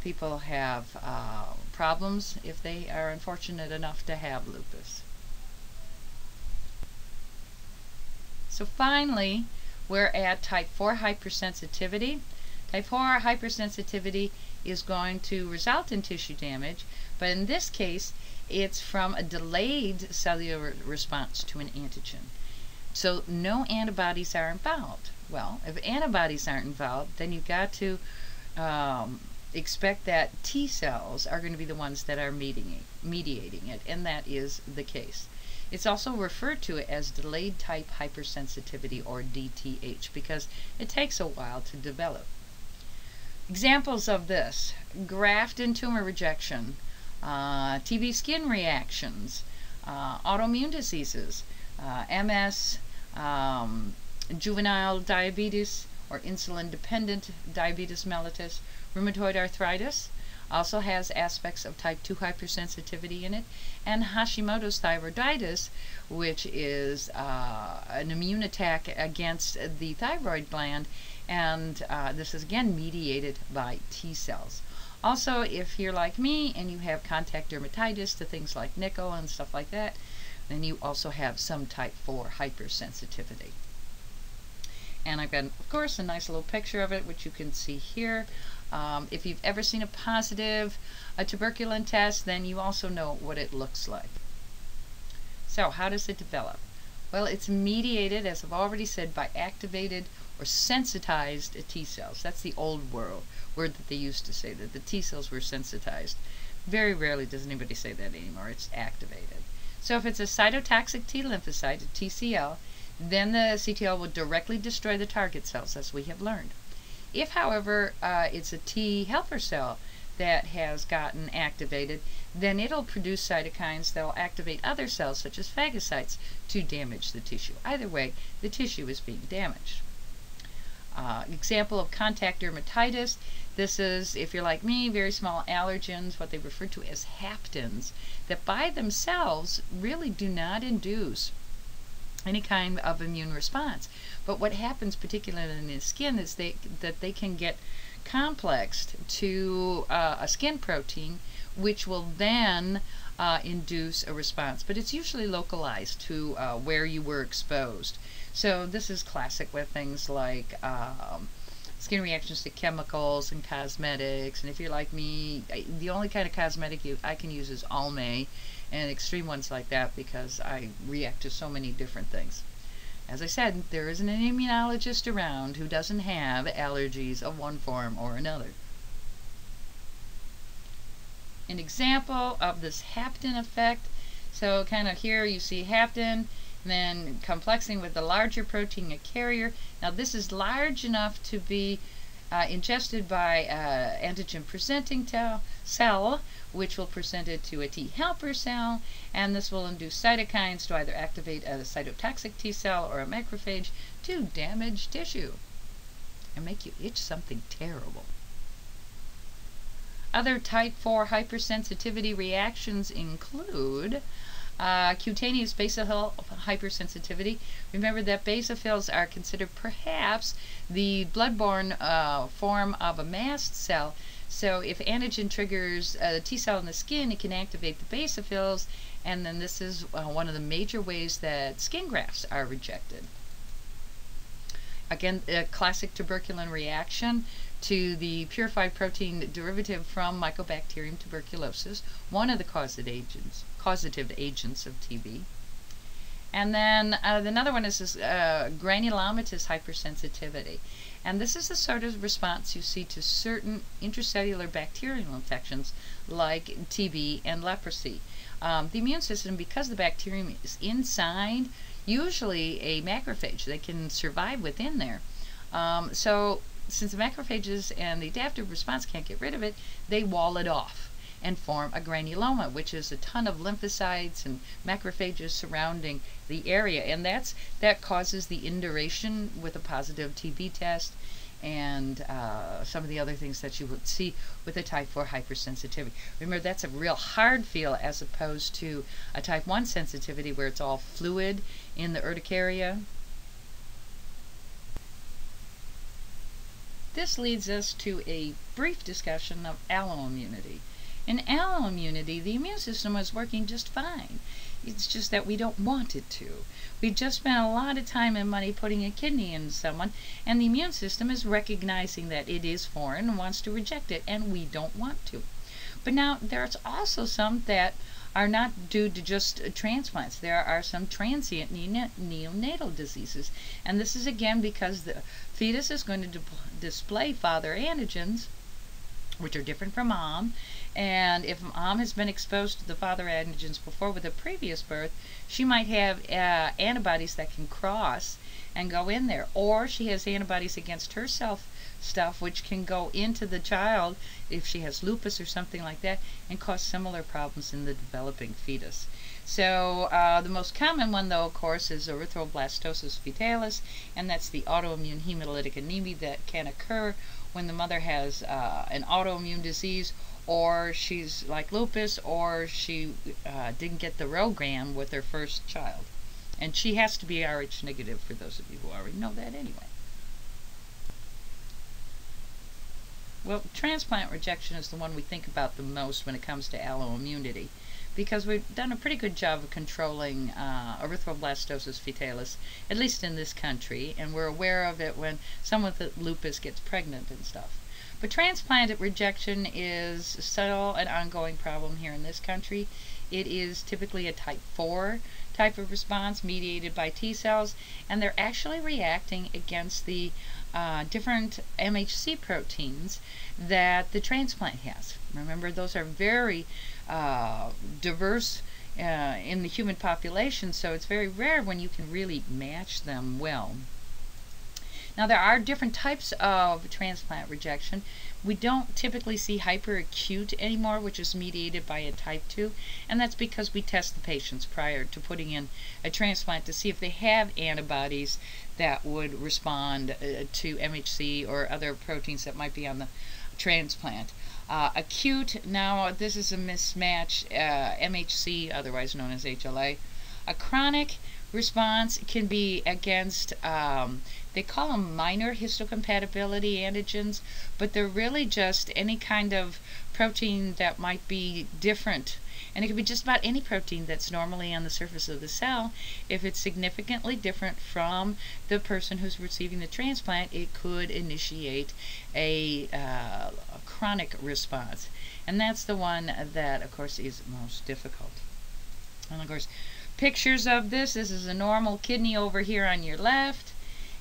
people have problems if they are unfortunate enough to have lupus. So finally, we're at type 4 hypersensitivity. Type 4 hypersensitivity is going to result in tissue damage, but in this case, it's from a delayed cellular response to an antigen. So no antibodies are involved. Well, if antibodies aren't involved, then you've got to expect that T cells are going to be the ones that are mediating it, and that is the case. It's also referred to as delayed type hypersensitivity, or DTH, because it takes a while to develop. Examples of this: graft and tumor rejection, TB skin reactions, autoimmune diseases, MS, juvenile diabetes or insulin-dependent diabetes mellitus, rheumatoid arthritis, also has aspects of type 2 hypersensitivity in it, and Hashimoto's thyroiditis, which is an immune attack against the thyroid gland, and this is again mediated by T cells. Also, if you're like me and you have contact dermatitis to things like nickel and stuff like that, then you also have some type 4 hypersensitivity. And I've got, of course, a nice little picture of it, which you can see here. If you've ever seen a positive tuberculin test, then you also know what it looks like. So how does it develop? Well, it's mediated, as I've already said, by activated or sensitized T cells. That's the old word that they used to say, that the T cells were sensitized. Very rarely does anybody say that anymore. It's activated. So if it's a cytotoxic T lymphocyte, a TCL, then the CTL will directly destroy the target cells, as we have learned. If, however, it's a T helper cell that has gotten activated, then it'll produce cytokines that will activate other cells, such as phagocytes, to damage the tissue. Either way, the tissue is being damaged. Example of contact dermatitis. This is, if you're like me, very small allergens, what they refer to as haptens, that by themselves really do not induce any kind of immune response. But what happens, particularly in the skin, is that they can get complexed to a skin protein, which will then induce a response. But it's usually localized to where you were exposed. So this is classic with things like skin reactions to chemicals and cosmetics. And if you're like me, the only kind of cosmetic I can use is Almay, and extreme ones like that, because I react to so many different things. As I said, there isn't an immunologist around who doesn't have allergies of one form or another. An example of this hapten effect, so kind of here you see hapten, and then complexing with the larger protein, a carrier. Now this is large enough to be ingested by antigen presenting cell, which will present it to a T helper cell, and this will induce cytokines to either activate a cytotoxic T cell or a macrophage to damage tissue and make you itch something terrible. Other type 4 hypersensitivity reactions include cutaneous basophil hypersensitivity. Remember that basophils are considered perhaps the bloodborne form of a mast cell. So if antigen triggers a T cell in the skin, it can activate the basophils, and then this is one of the major ways that skin grafts are rejected. Again, a classic tuberculin reaction to the purified protein derivative from Mycobacterium tuberculosis, one of the causative agents of TB. And then another one is this granulomatous hypersensitivity. And this is the sort of response you see to certain intracellular bacterial infections like TB and leprosy. The immune system, because the bacterium is inside, usually a macrophage, they can survive within there. So since the macrophages and the adaptive response can't get rid of it, they wall it off and form a granuloma, which is a ton of lymphocytes and macrophages surrounding the area, and that causes the induration with a positive TB test and some of the other things that you would see with a type 4 hypersensitivity. Remember, that's a real hard feel as opposed to a type 1 sensitivity where it's all fluid in the urticaria. This leads us to a brief discussion of alloimmunity. In alloimmunity, the immune system is working just fine. It's just that we don't want it to. We've just spent a lot of time and money putting a kidney in someone, and the immune system is recognizing that it is foreign and wants to reject it, and we don't want to. But now, there's also some that are not due to just transplants. There are some transient neonatal diseases, and this is again because the fetus is going to display father antigens which are different from mom. And if mom has been exposed to the father antigens before with a previous birth, she might have antibodies that can cross and go in there. Or she has antibodies against herself stuff which can go into the child if she has lupus or something like that and cause similar problems in the developing fetus. So the most common one, though, of course, is erythroblastosis fetalis, and that's the autoimmune hemolytic anemia that can occur when the mother has an autoimmune disease, or she's like lupus, or she didn't get the ROGAM with her first child. And she has to be Rh negative, for those of you who already know that anyway. Well, transplant rejection is the one we think about the most when it comes to alloimmunity, because we've done a pretty good job of controlling erythroblastosis fetalis, at least in this country, and we're aware of it when someone with lupus gets pregnant and stuff. But transplant rejection is still an ongoing problem here in this country. It is typically a type 4 type of response mediated by T cells, and they're actually reacting against the different MHC proteins that the transplant has. Remember, those are very diverse in the human population, so it's very rare when you can really match them well. Now, there are different types of transplant rejection. We don't typically see hyperacute anymore, which is mediated by a type 2, and that's because we test the patients prior to putting in a transplant to see if they have antibodies that would respond to MHC or other proteins that might be on the transplant. Acute, now this is a mismatch, MHC, otherwise known as HLA. A chronic response can be against, they call them minor histocompatibility antigens, but they're really just any kind of protein that might be different. And it can be just about any protein that's normally on the surface of the cell. If it's significantly different from the person who's receiving the transplant, it could initiate a chronic response. And that's the one that, of course, is most difficult. And, of course, pictures of this. This is a normal kidney over here on your left.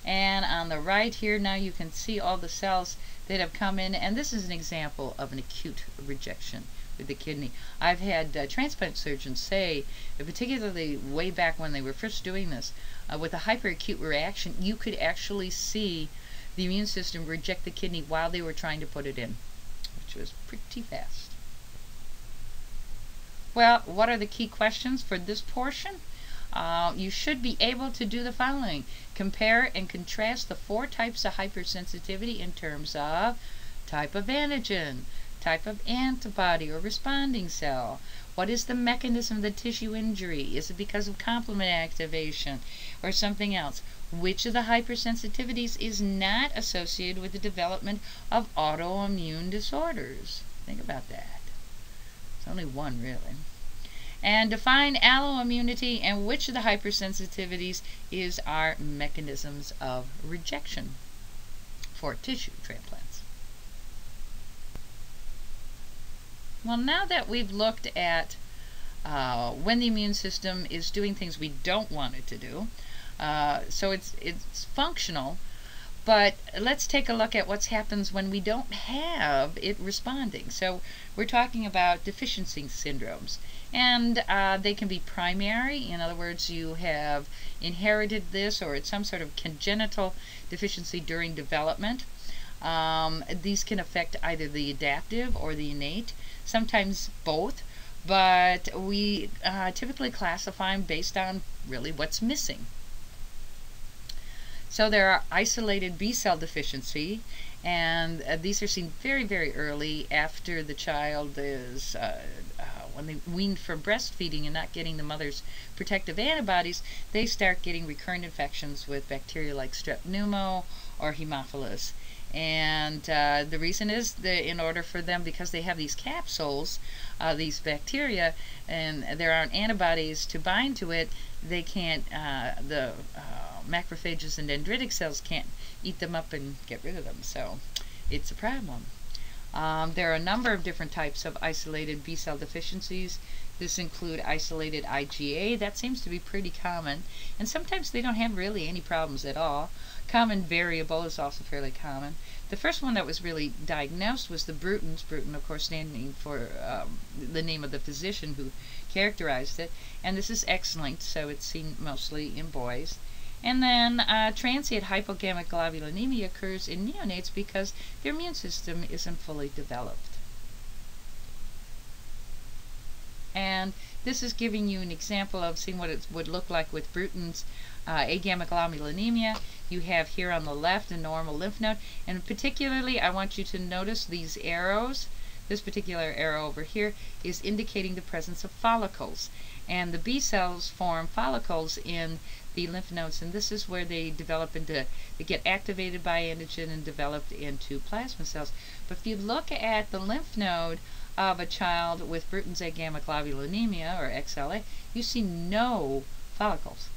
And on the right here, now you can see all the cells that have come in. And this is an example of an acute rejection with the kidney. I've had transplant surgeons say, particularly way back when they were first doing this, with a hyperacute reaction, you could actually see the immune system reject the kidney while they were trying to put it in, which was pretty fast. Well, what are the key questions for this portion? You should be able to do the following. Compare and contrast the 4 types of hypersensitivity in terms of type of antigen, type of antibody or responding cell. What is the mechanism of the tissue injury? Is it because of complement activation or something else? Which of the hypersensitivities is not associated with the development of autoimmune disorders? Think about that. It's only one, really. And define alloimmunity, and which of the hypersensitivities is our mechanisms of rejection for tissue transplants. Well, now that we've looked at when the immune system is doing things we don't want it to do, so it's functional, but let's take a look at what happens when we don't have it responding. So we're talking about deficiency syndromes, and they can be primary. In other words, you have inherited this, or it's some sort of congenital deficiency during development. These can affect either the adaptive or the innate, sometimes both, but we typically classify them based on really what's missing. So there are isolated B-cell deficiency, and these are seen very, very early after the child is, when they weaned from breastfeeding and not getting the mother's protective antibodies, they start getting recurrent infections with bacteria like strep pneumo or Haemophilus. And the reason is that in order for them, because they have these capsules, these bacteria, and there aren't antibodies to bind to it, they can't, the macrophages and dendritic cells can't eat them up and get rid of them. So it's a problem. There are a number of different types of isolated B-cell deficiencies. This include isolated IgA. That seems to be pretty common, and sometimes they don't have really any problems at all. Common variable is also fairly common. The first one that was really diagnosed was the Brutens. Bruton, of course, standing for the name of the physician who characterized it. And this is X-linked, so it's seen mostly in boys. And then transient hypogammaglobulinemia occurs in neonates because their immune system isn't fully developed. And this is giving you an example of seeing what it would look like with Bruton's agammaglobulinemia. You have here on the left a normal lymph node, and particularly I want you to notice these arrows. This particular arrow over here is indicating the presence of follicles, and the B cells form follicles in the lymph nodes, and this is where they develop into, they get activated by antigen and developed into plasma cells. But if you look at the lymph node of a child with Bruton's agammaglobulinemia, or XLA, you see no follicles.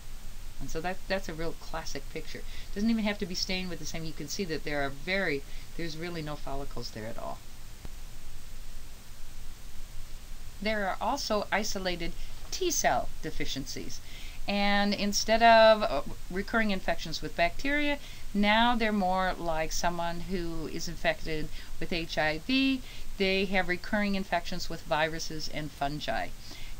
And so that's a real classic picture. Doesn't even have to be stained with the same. You can see that there's really no follicles there at all. There are also isolated T-cell deficiencies. And instead of recurring infections with bacteria, now they're more like someone who is infected with HIV. They have recurring infections with viruses and fungi.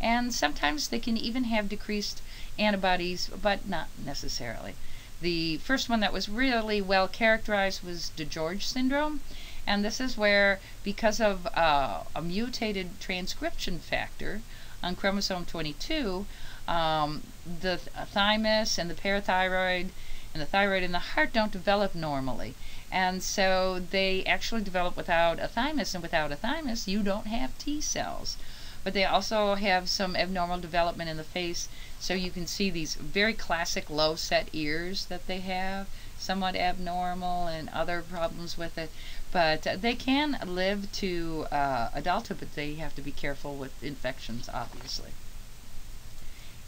And sometimes they can even have decreased antibodies, but not necessarily. The first one that was really well characterized was DeGeorge syndrome. And this is where, because of a mutated transcription factor on chromosome 22, the thymus and the parathyroid and the thyroid and the heart don't develop normally. And so they actually develop without a thymus, and without a thymus, you don't have T cells. But they also have some abnormal development in the face, so you can see these very classic low set ears that they have, somewhat abnormal, and other problems with it. But they can live to adulthood, but they have to be careful with infections, obviously.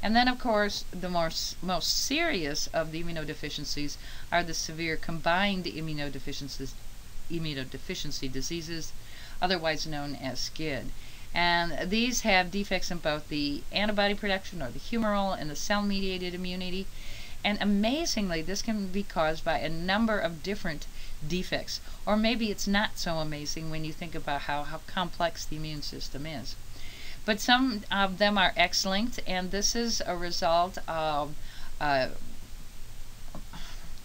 And then, of course, the most serious of the immunodeficiencies are the severe combined immunodeficiency diseases, otherwise known as SCID. And these have defects in both the antibody production, or the humoral, and the cell-mediated immunity. And amazingly, this can be caused by a number of different defects. Or maybe it's not so amazing when you think about how complex the immune system is. But some of them are X-linked, and this is a result of,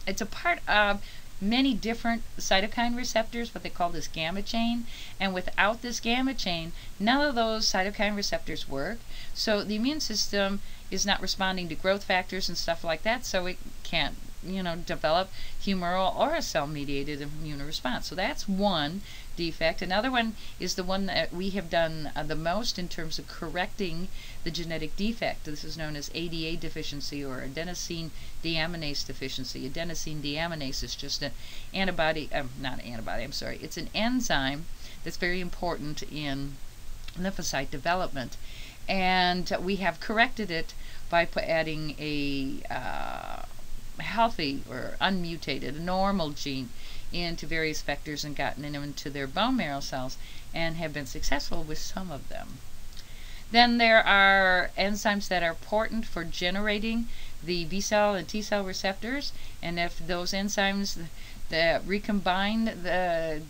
it's a part of many different cytokine receptors, what they call this gamma chain, and without this gamma chain, none of those cytokine receptors work, so the immune system is not responding to growth factors and stuff like that, so it can't, develop humoral or a cell-mediated immune response. So that's one defect. Another one is the one that we have done the most in terms of correcting the genetic defect. This is known as ADA deficiency, or adenosine deaminase deficiency. Adenosine deaminase is just an it's an enzyme that's very important in lymphocyte development. And we have corrected it by adding a healthy or unmutated, normal gene into various vectors and gotten them into their bone marrow cells, and have been successful with some of them. Then there are enzymes that are important for generating the B cell and T cell receptors, and if those enzymes that recombine the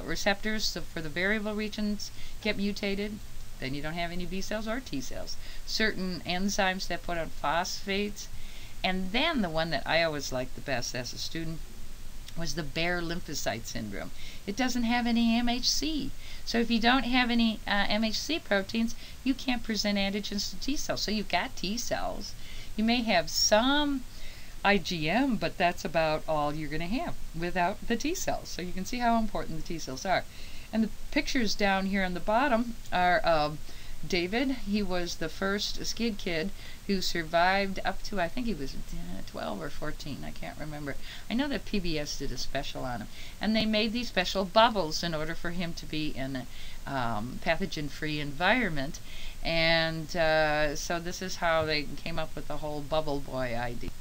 receptors for the variable regions get mutated, then you don't have any B cells or T cells. Certain enzymes that put on phosphates. And then the one that I always liked the best as a student was the Bear lymphocyte syndrome. It doesn't have any MHC. So if you don't have any MHC proteins, you can't present antigens to T cells. So you've got T cells. You may have some IgM, but that's about all you're going to have without the T cells. So you can see how important the T cells are. And the pictures down here on the bottom are of David. He was the first SCID kid who survived up to, I think he was 12 or 14, I can't remember. I know that PBS did a special on him. And they made these special bubbles in order for him to be in a pathogen-free environment. And so this is how they came up with the whole bubble boy idea.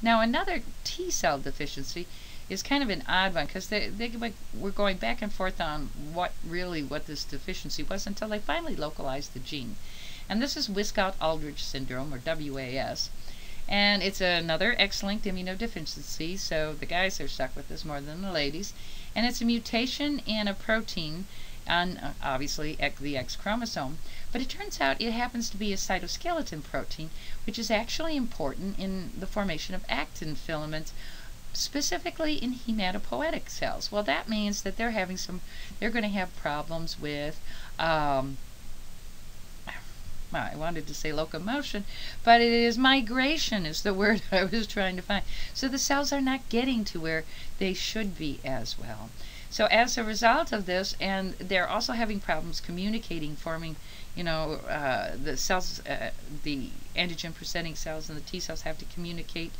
Now another T cell deficiency is kind of an odd one, because they were going back and forth on what this deficiency was until they finally localized the gene. And this is Wiskout-Aldrich syndrome, or WAS. And it's another X-linked immunodeficiency, so the guys are stuck with this more than the ladies. And it's a mutation in a protein on, obviously, the X chromosome. But it turns out it happens to be a cytoskeleton protein, which is actually important in the formation of actin filaments, specifically in hematopoietic cells. Well, that means that they're going to have problems with, I wanted to say locomotion, but it is migration is the word I was trying to find. So the cells are not getting to where they should be as well. So as a result of this, and they're also having problems communicating, forming, the cells, the antigen presenting cells and the T cells have to communicate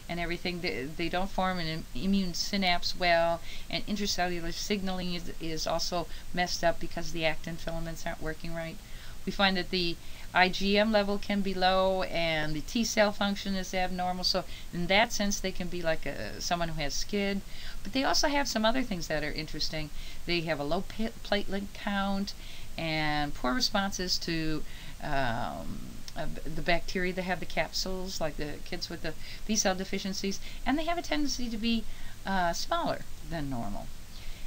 and everything. They don't form an immune synapse well, and intracellular signaling is also messed up because the actin filaments aren't working right. We find that the IgM level can be low and the T cell function is abnormal. So in that sense, they can be like someone who has SCID. But they also have some other things that are interesting. They have a low platelet count and poor responses to the bacteria that have the capsules, like the kids with the B cell deficiencies. And they have a tendency to be smaller than normal.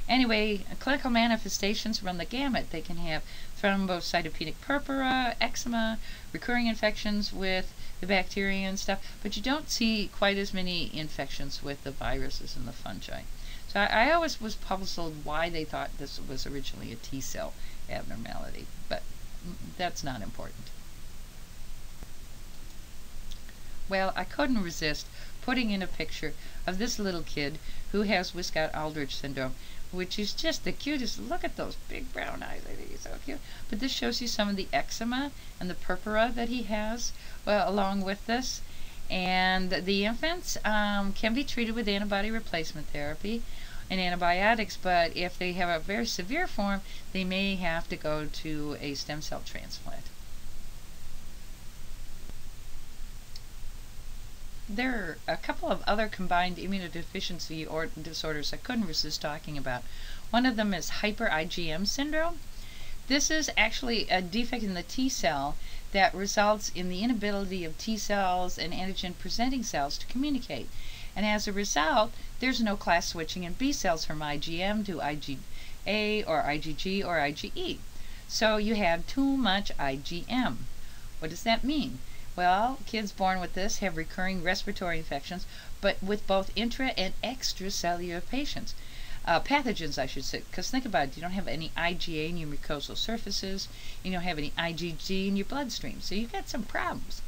Anyway, clinical manifestations run the gamut. They can have thrombocytopenic purpura, eczema, recurring infections with the bacteria and stuff, but you don't see quite as many infections with the viruses and the fungi. So I always was puzzled why they thought this was originally a T cell abnormality, but that's not important. Well, I couldn't resist putting in a picture of this little kid who has Wiskout-Aldrich syndrome, which is just the cutest. Look at those big brown eyes. I think he's so cute. But this shows you some of the eczema and the purpura that he has along with this. And the infants can be treated with antibody replacement therapy and antibiotics, but if they have a very severe form, they may have to go to a stem cell transplant. There are a couple of other combined immunodeficiency disorders I couldn't resist talking about. One of them is hyper IgM syndrome. This is actually a defect in the T cell that results in the inability of T cells and antigen presenting cells to communicate. And as a result, there's no class switching in B cells from IgM to IgA or IgG or IgE. So you have too much IgM. What does that mean? Well, kids born with this have recurring respiratory infections, but with both intra and extracellular pathogens, I should say. Because think about it, you don't have any IgA in your mucosal surfaces, you don't have any IgG in your bloodstream, so you've got some problems.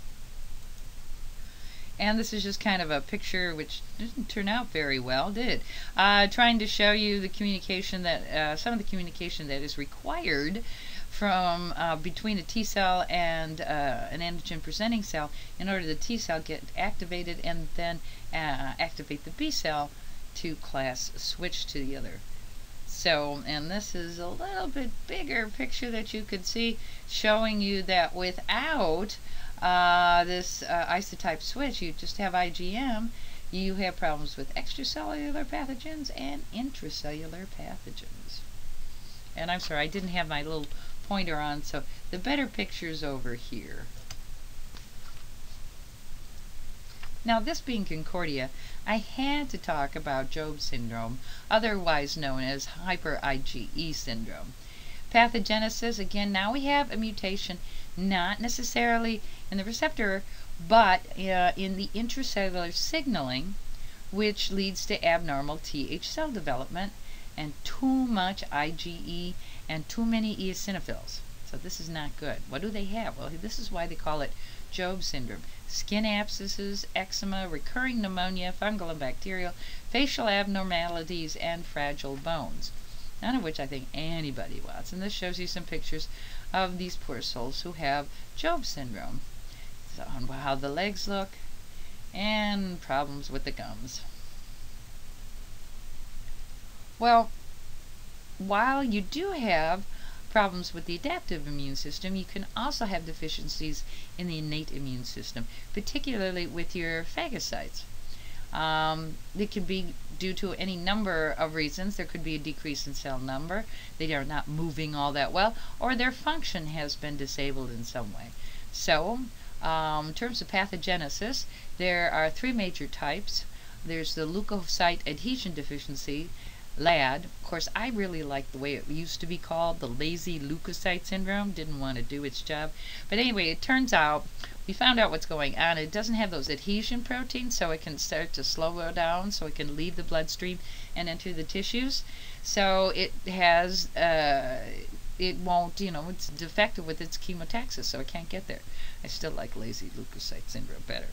And this is just kind of a picture which didn't turn out very well, did it? Trying to show you the communication that, some of the communication that is required from between a T cell and an antigen presenting cell in order the T cell get activated and then activate the B cell to class switch to the other. So, and this is a little bit bigger picture that you could see showing you that without this isotype switch, you just have IgM, you have problems with extracellular pathogens and intracellular pathogens. And I'm sorry, I didn't have my little pointer on, so the better picture's over here. Now, this being Concordia, I had to talk about Job syndrome, otherwise known as hyper IgE syndrome. Pathogenesis, again, now we have a mutation, not necessarily in the receptor, but in the intracellular signaling, which leads to abnormal Th cell development and too much IgE and too many eosinophils. So this is not good. What do they have? Well, this is why they call it Job syndrome. Skin abscesses, eczema, recurring pneumonia, fungal and bacterial, facial abnormalities, and fragile bones. None of which I think anybody wants. And this shows you some pictures of these poor souls who have Job syndrome. So, how the legs look, and problems with the gums. Well, while you do have problems with the adaptive immune system, you can also have deficiencies in the innate immune system, particularly with your phagocytes. It can be due to any number of reasons. There could be a decrease in cell number. They are not moving all that well, or their function has been disabled in some way. So, in terms of pathogenesis, there are three major types. There's the leukocyte adhesion deficiency, LAD. Of course, I really like the way it used to be called, the lazy leukocyte syndrome. Didn't want to do its job. But anyway, it turns out we found out what's going on. It doesn't have those adhesion proteins, so it can start to slow it down, so it can leave the bloodstream and enter the tissues. So it has, it won't, it's defective with its chemotaxis, so it can't get there. I still like lazy leukocyte syndrome better.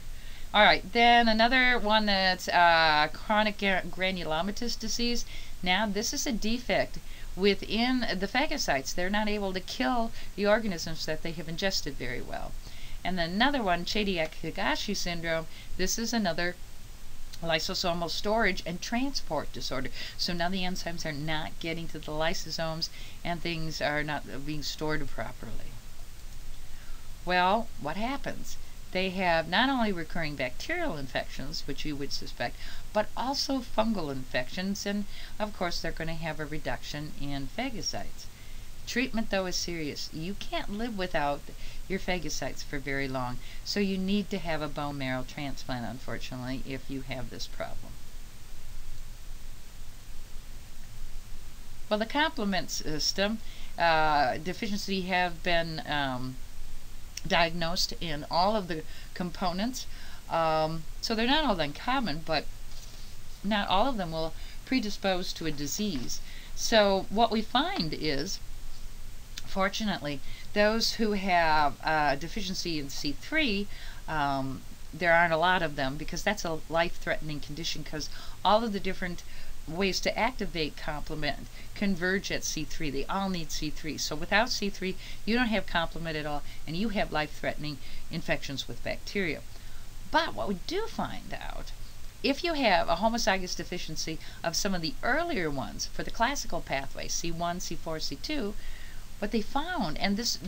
All right, then another one that's chronic granulomatous disease. Now, this is a defect within the phagocytes. They're not able to kill the organisms that they have ingested very well. And then another one, Chidiac-Higashi syndrome. This is another lysosomal storage and transport disorder. So now the enzymes are not getting to the lysosomes and things are not being stored properly. Well, what happens? They have not only recurring bacterial infections, which you would suspect, but also fungal infections, and of course they're going to have a reduction in phagocytes. Treatment, though, is serious. You can't live without your phagocytes for very long, so you need to have a bone marrow transplant, unfortunately, if you have this problem. Well, the complement system deficiency have been diagnosed in all of the components. So they're not all uncommon, but not all of them will predispose to a disease. So what we find is, fortunately, those who have deficiency in C3, there aren't a lot of them because that's a life-threatening condition because all of the different ways to activate complement converge at C3. They all need C3. So without C3, you don't have complement at all, and you have life-threatening infections with bacteria. But what we do find out, if you have a homozygous deficiency of some of the earlier ones for the classical pathway, C1, C4, C2, what they found, and this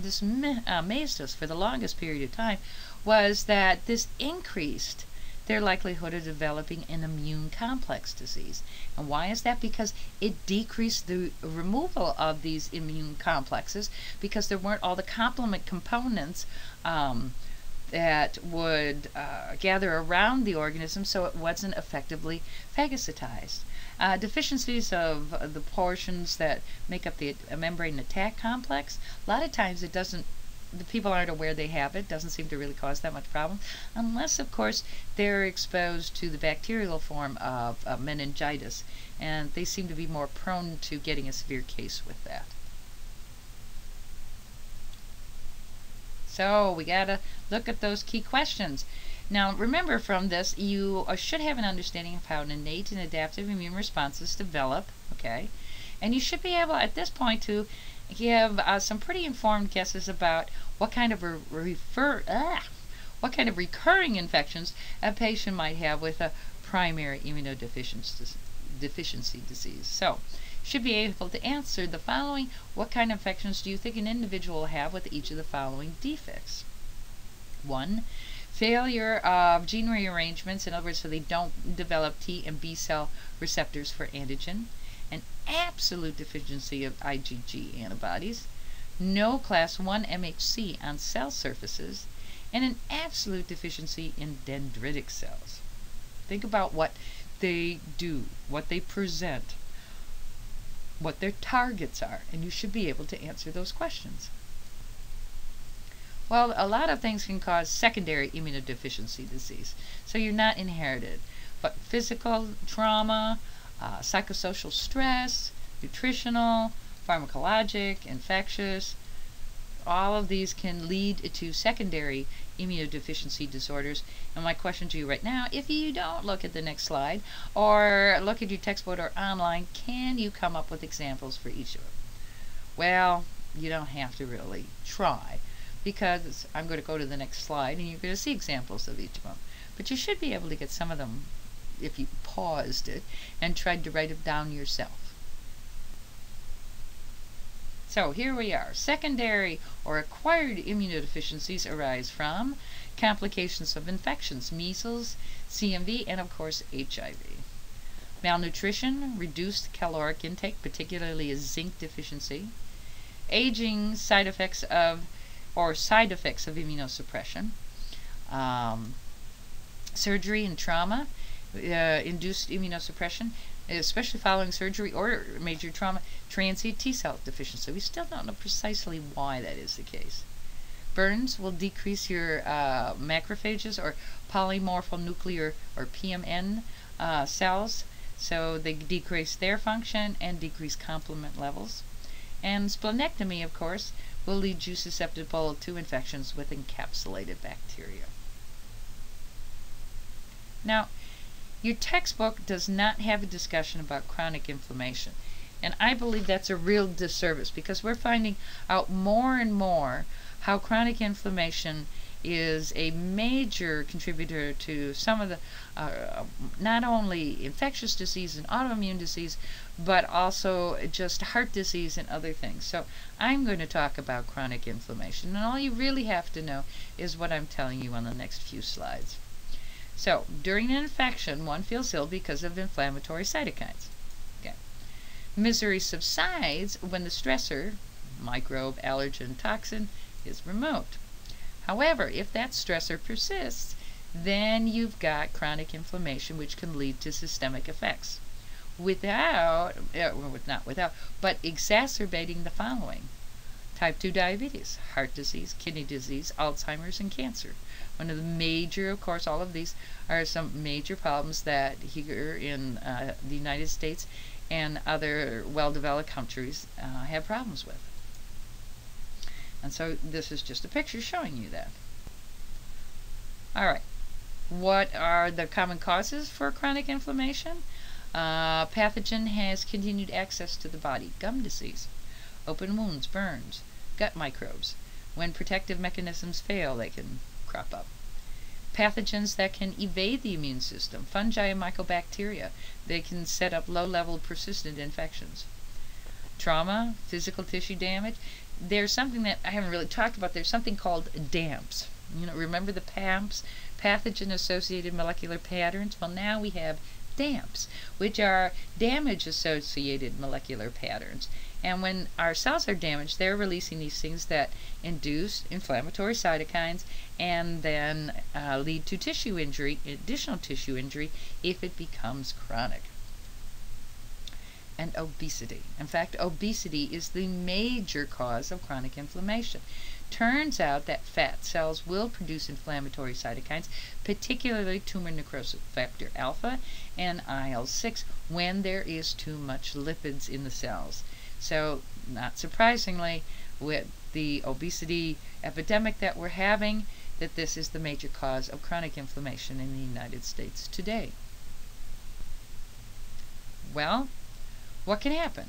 amazed us for the longest period of time, was that this increased their likelihood of developing an immune complex disease. And why is that? Because it decreased the removal of these immune complexes because there weren't all the complement components that would gather around the organism, so it wasn't effectively phagocytized. Deficiencies of the portions that make up the membrane attack complex, a lot of times it doesn't, the people aren't aware they have it, doesn't seem to really cause that much problem, unless, of course, they're exposed to the bacterial form of meningitis, and they seem to be more prone to getting a severe case with that. So we got to look at those key questions. Now, remember from this, you should have an understanding of how an innate and adaptive immune responses develop, okay? And you should be able, at this point, to give some pretty informed guesses about what kind of recurring infections a patient might have with a primary immunodeficiency disease. So, should be able to answer the following: what kind of infections do you think an individual will have with each of the following defects? 1. Failure of gene rearrangements, in other words, so they don't develop T and B cell receptors for antigen. An absolute deficiency of IgG antibodies, no class 1 MHC on cell surfaces, and an absolute deficiency in dendritic cells. Think about what they do, what they present, what their targets are, and you should be able to answer those questions. Well, a lot of things can cause secondary immunodeficiency disease, so you're not inherited, but physical trauma, psychosocial stress, nutritional, pharmacologic, infectious, all of these can lead to secondary immunodeficiency disorders. And my question to you right now, if you don't look at the next slide or look at your textbook or online, can you come up with examples for each of them? Well, you don't have to really try, because I'm going to go to the next slide and you're going to see examples of each of them. But you should be able to get some of them if you paused it and tried to write it down yourself. So here we are. Secondary or acquired immunodeficiencies arise from complications of infections, measles, CMV, and of course HIV. malnutrition, reduced caloric intake, particularly a zinc deficiency, aging, side effects of immunosuppression, surgery and trauma, induced immunosuppression, especially following surgery or major trauma, transient T-cell deficiency. We still don't know precisely why that is the case. Burns will decrease your macrophages or polymorphonuclear or PMN cells, so they decrease their function and decrease complement levels. And splenectomy, of course, will lead you susceptible to infections with encapsulated bacteria. Now, your textbook does not have a discussion about chronic inflammation, and I believe that's a real disservice because we're finding out more and more how chronic inflammation is a major contributor to some of the not only infectious disease and autoimmune disease, but also just heart disease and other things. So I'm going to talk about chronic inflammation, and all you really have to know is what I'm telling you on the next few slides. So during an infection, one feels ill because of inflammatory cytokines. Okay. Misery subsides when the stressor, microbe, allergen, toxin, is removed. However, if that stressor persists, then you've got chronic inflammation, which can lead to systemic effects but exacerbating the following: type 2 diabetes, heart disease, kidney disease, Alzheimer's, and cancer. One of the major, of course, all of these are some major problems that here in the United States and other well-developed countries have problems with. And so this is just a picture showing you that. All right. What are the common causes for chronic inflammation? Pathogen has continued access to the body. Gum disease, open wounds, burns, gut microbes. When protective mechanisms fail, they can crop up. Pathogens that can evade the immune system, fungi and mycobacteria. They can set up low-level persistent infections. Trauma, physical tissue damage. There's something that I haven't really talked about. There's something called DAMPs. You know, remember the PAMPs, pathogen-associated molecular patterns? Well, now we have DAMPs, which are damage-associated molecular patterns. And when our cells are damaged, they're releasing these things that induce inflammatory cytokines and then lead to tissue injury, additional tissue injury, if it becomes chronic. And obesity. In fact, obesity is the major cause of chronic inflammation. Turns out that fat cells will produce inflammatory cytokines, particularly tumor necrosis factor alpha and IL-6, when there is too much lipids in the cells. So, not surprisingly, with the obesity epidemic that we're having, that this is the major cause of chronic inflammation in the United States today. Well, what can happen?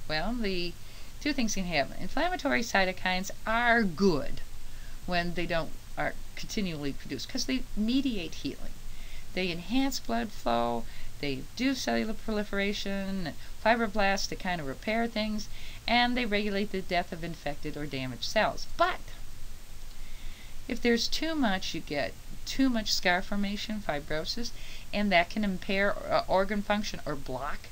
Well, the two things can happen. Inflammatory cytokines are good when they are continually produced because they mediate healing. They enhance blood flow, they do cellular proliferation, fibroblasts to kind of repair things, and they regulate the death of infected or damaged cells. But if there's too much, you get too much scar formation, fibrosis, and that can impair organ function or block.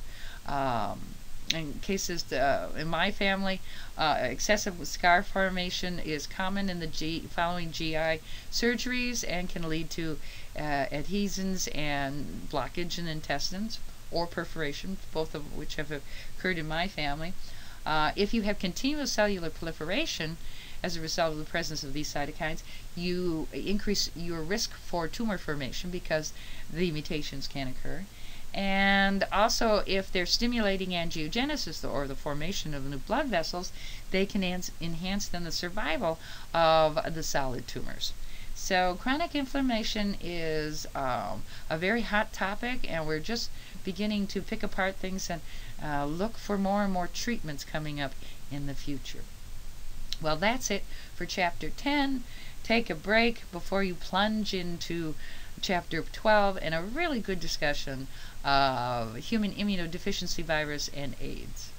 In cases in my family, excessive scar formation is common in the following GI surgeries and can lead to adhesions and blockage in intestines or perforation, both of which have occurred in my family. If you have continuous cellular proliferation as a result of the presence of these cytokines, you increase your risk for tumor formation because the mutations can occur. And also, if they're stimulating angiogenesis or the formation of new blood vessels, they can enhance then the survival of the solid tumors. So chronic inflammation is a very hot topic, and we're just beginning to pick apart things and look for more and more treatments coming up in the future. Well, that's it for Chapter 10. Take a break before you plunge into Chapter 12 and a really good discussion of human immunodeficiency virus and AIDS.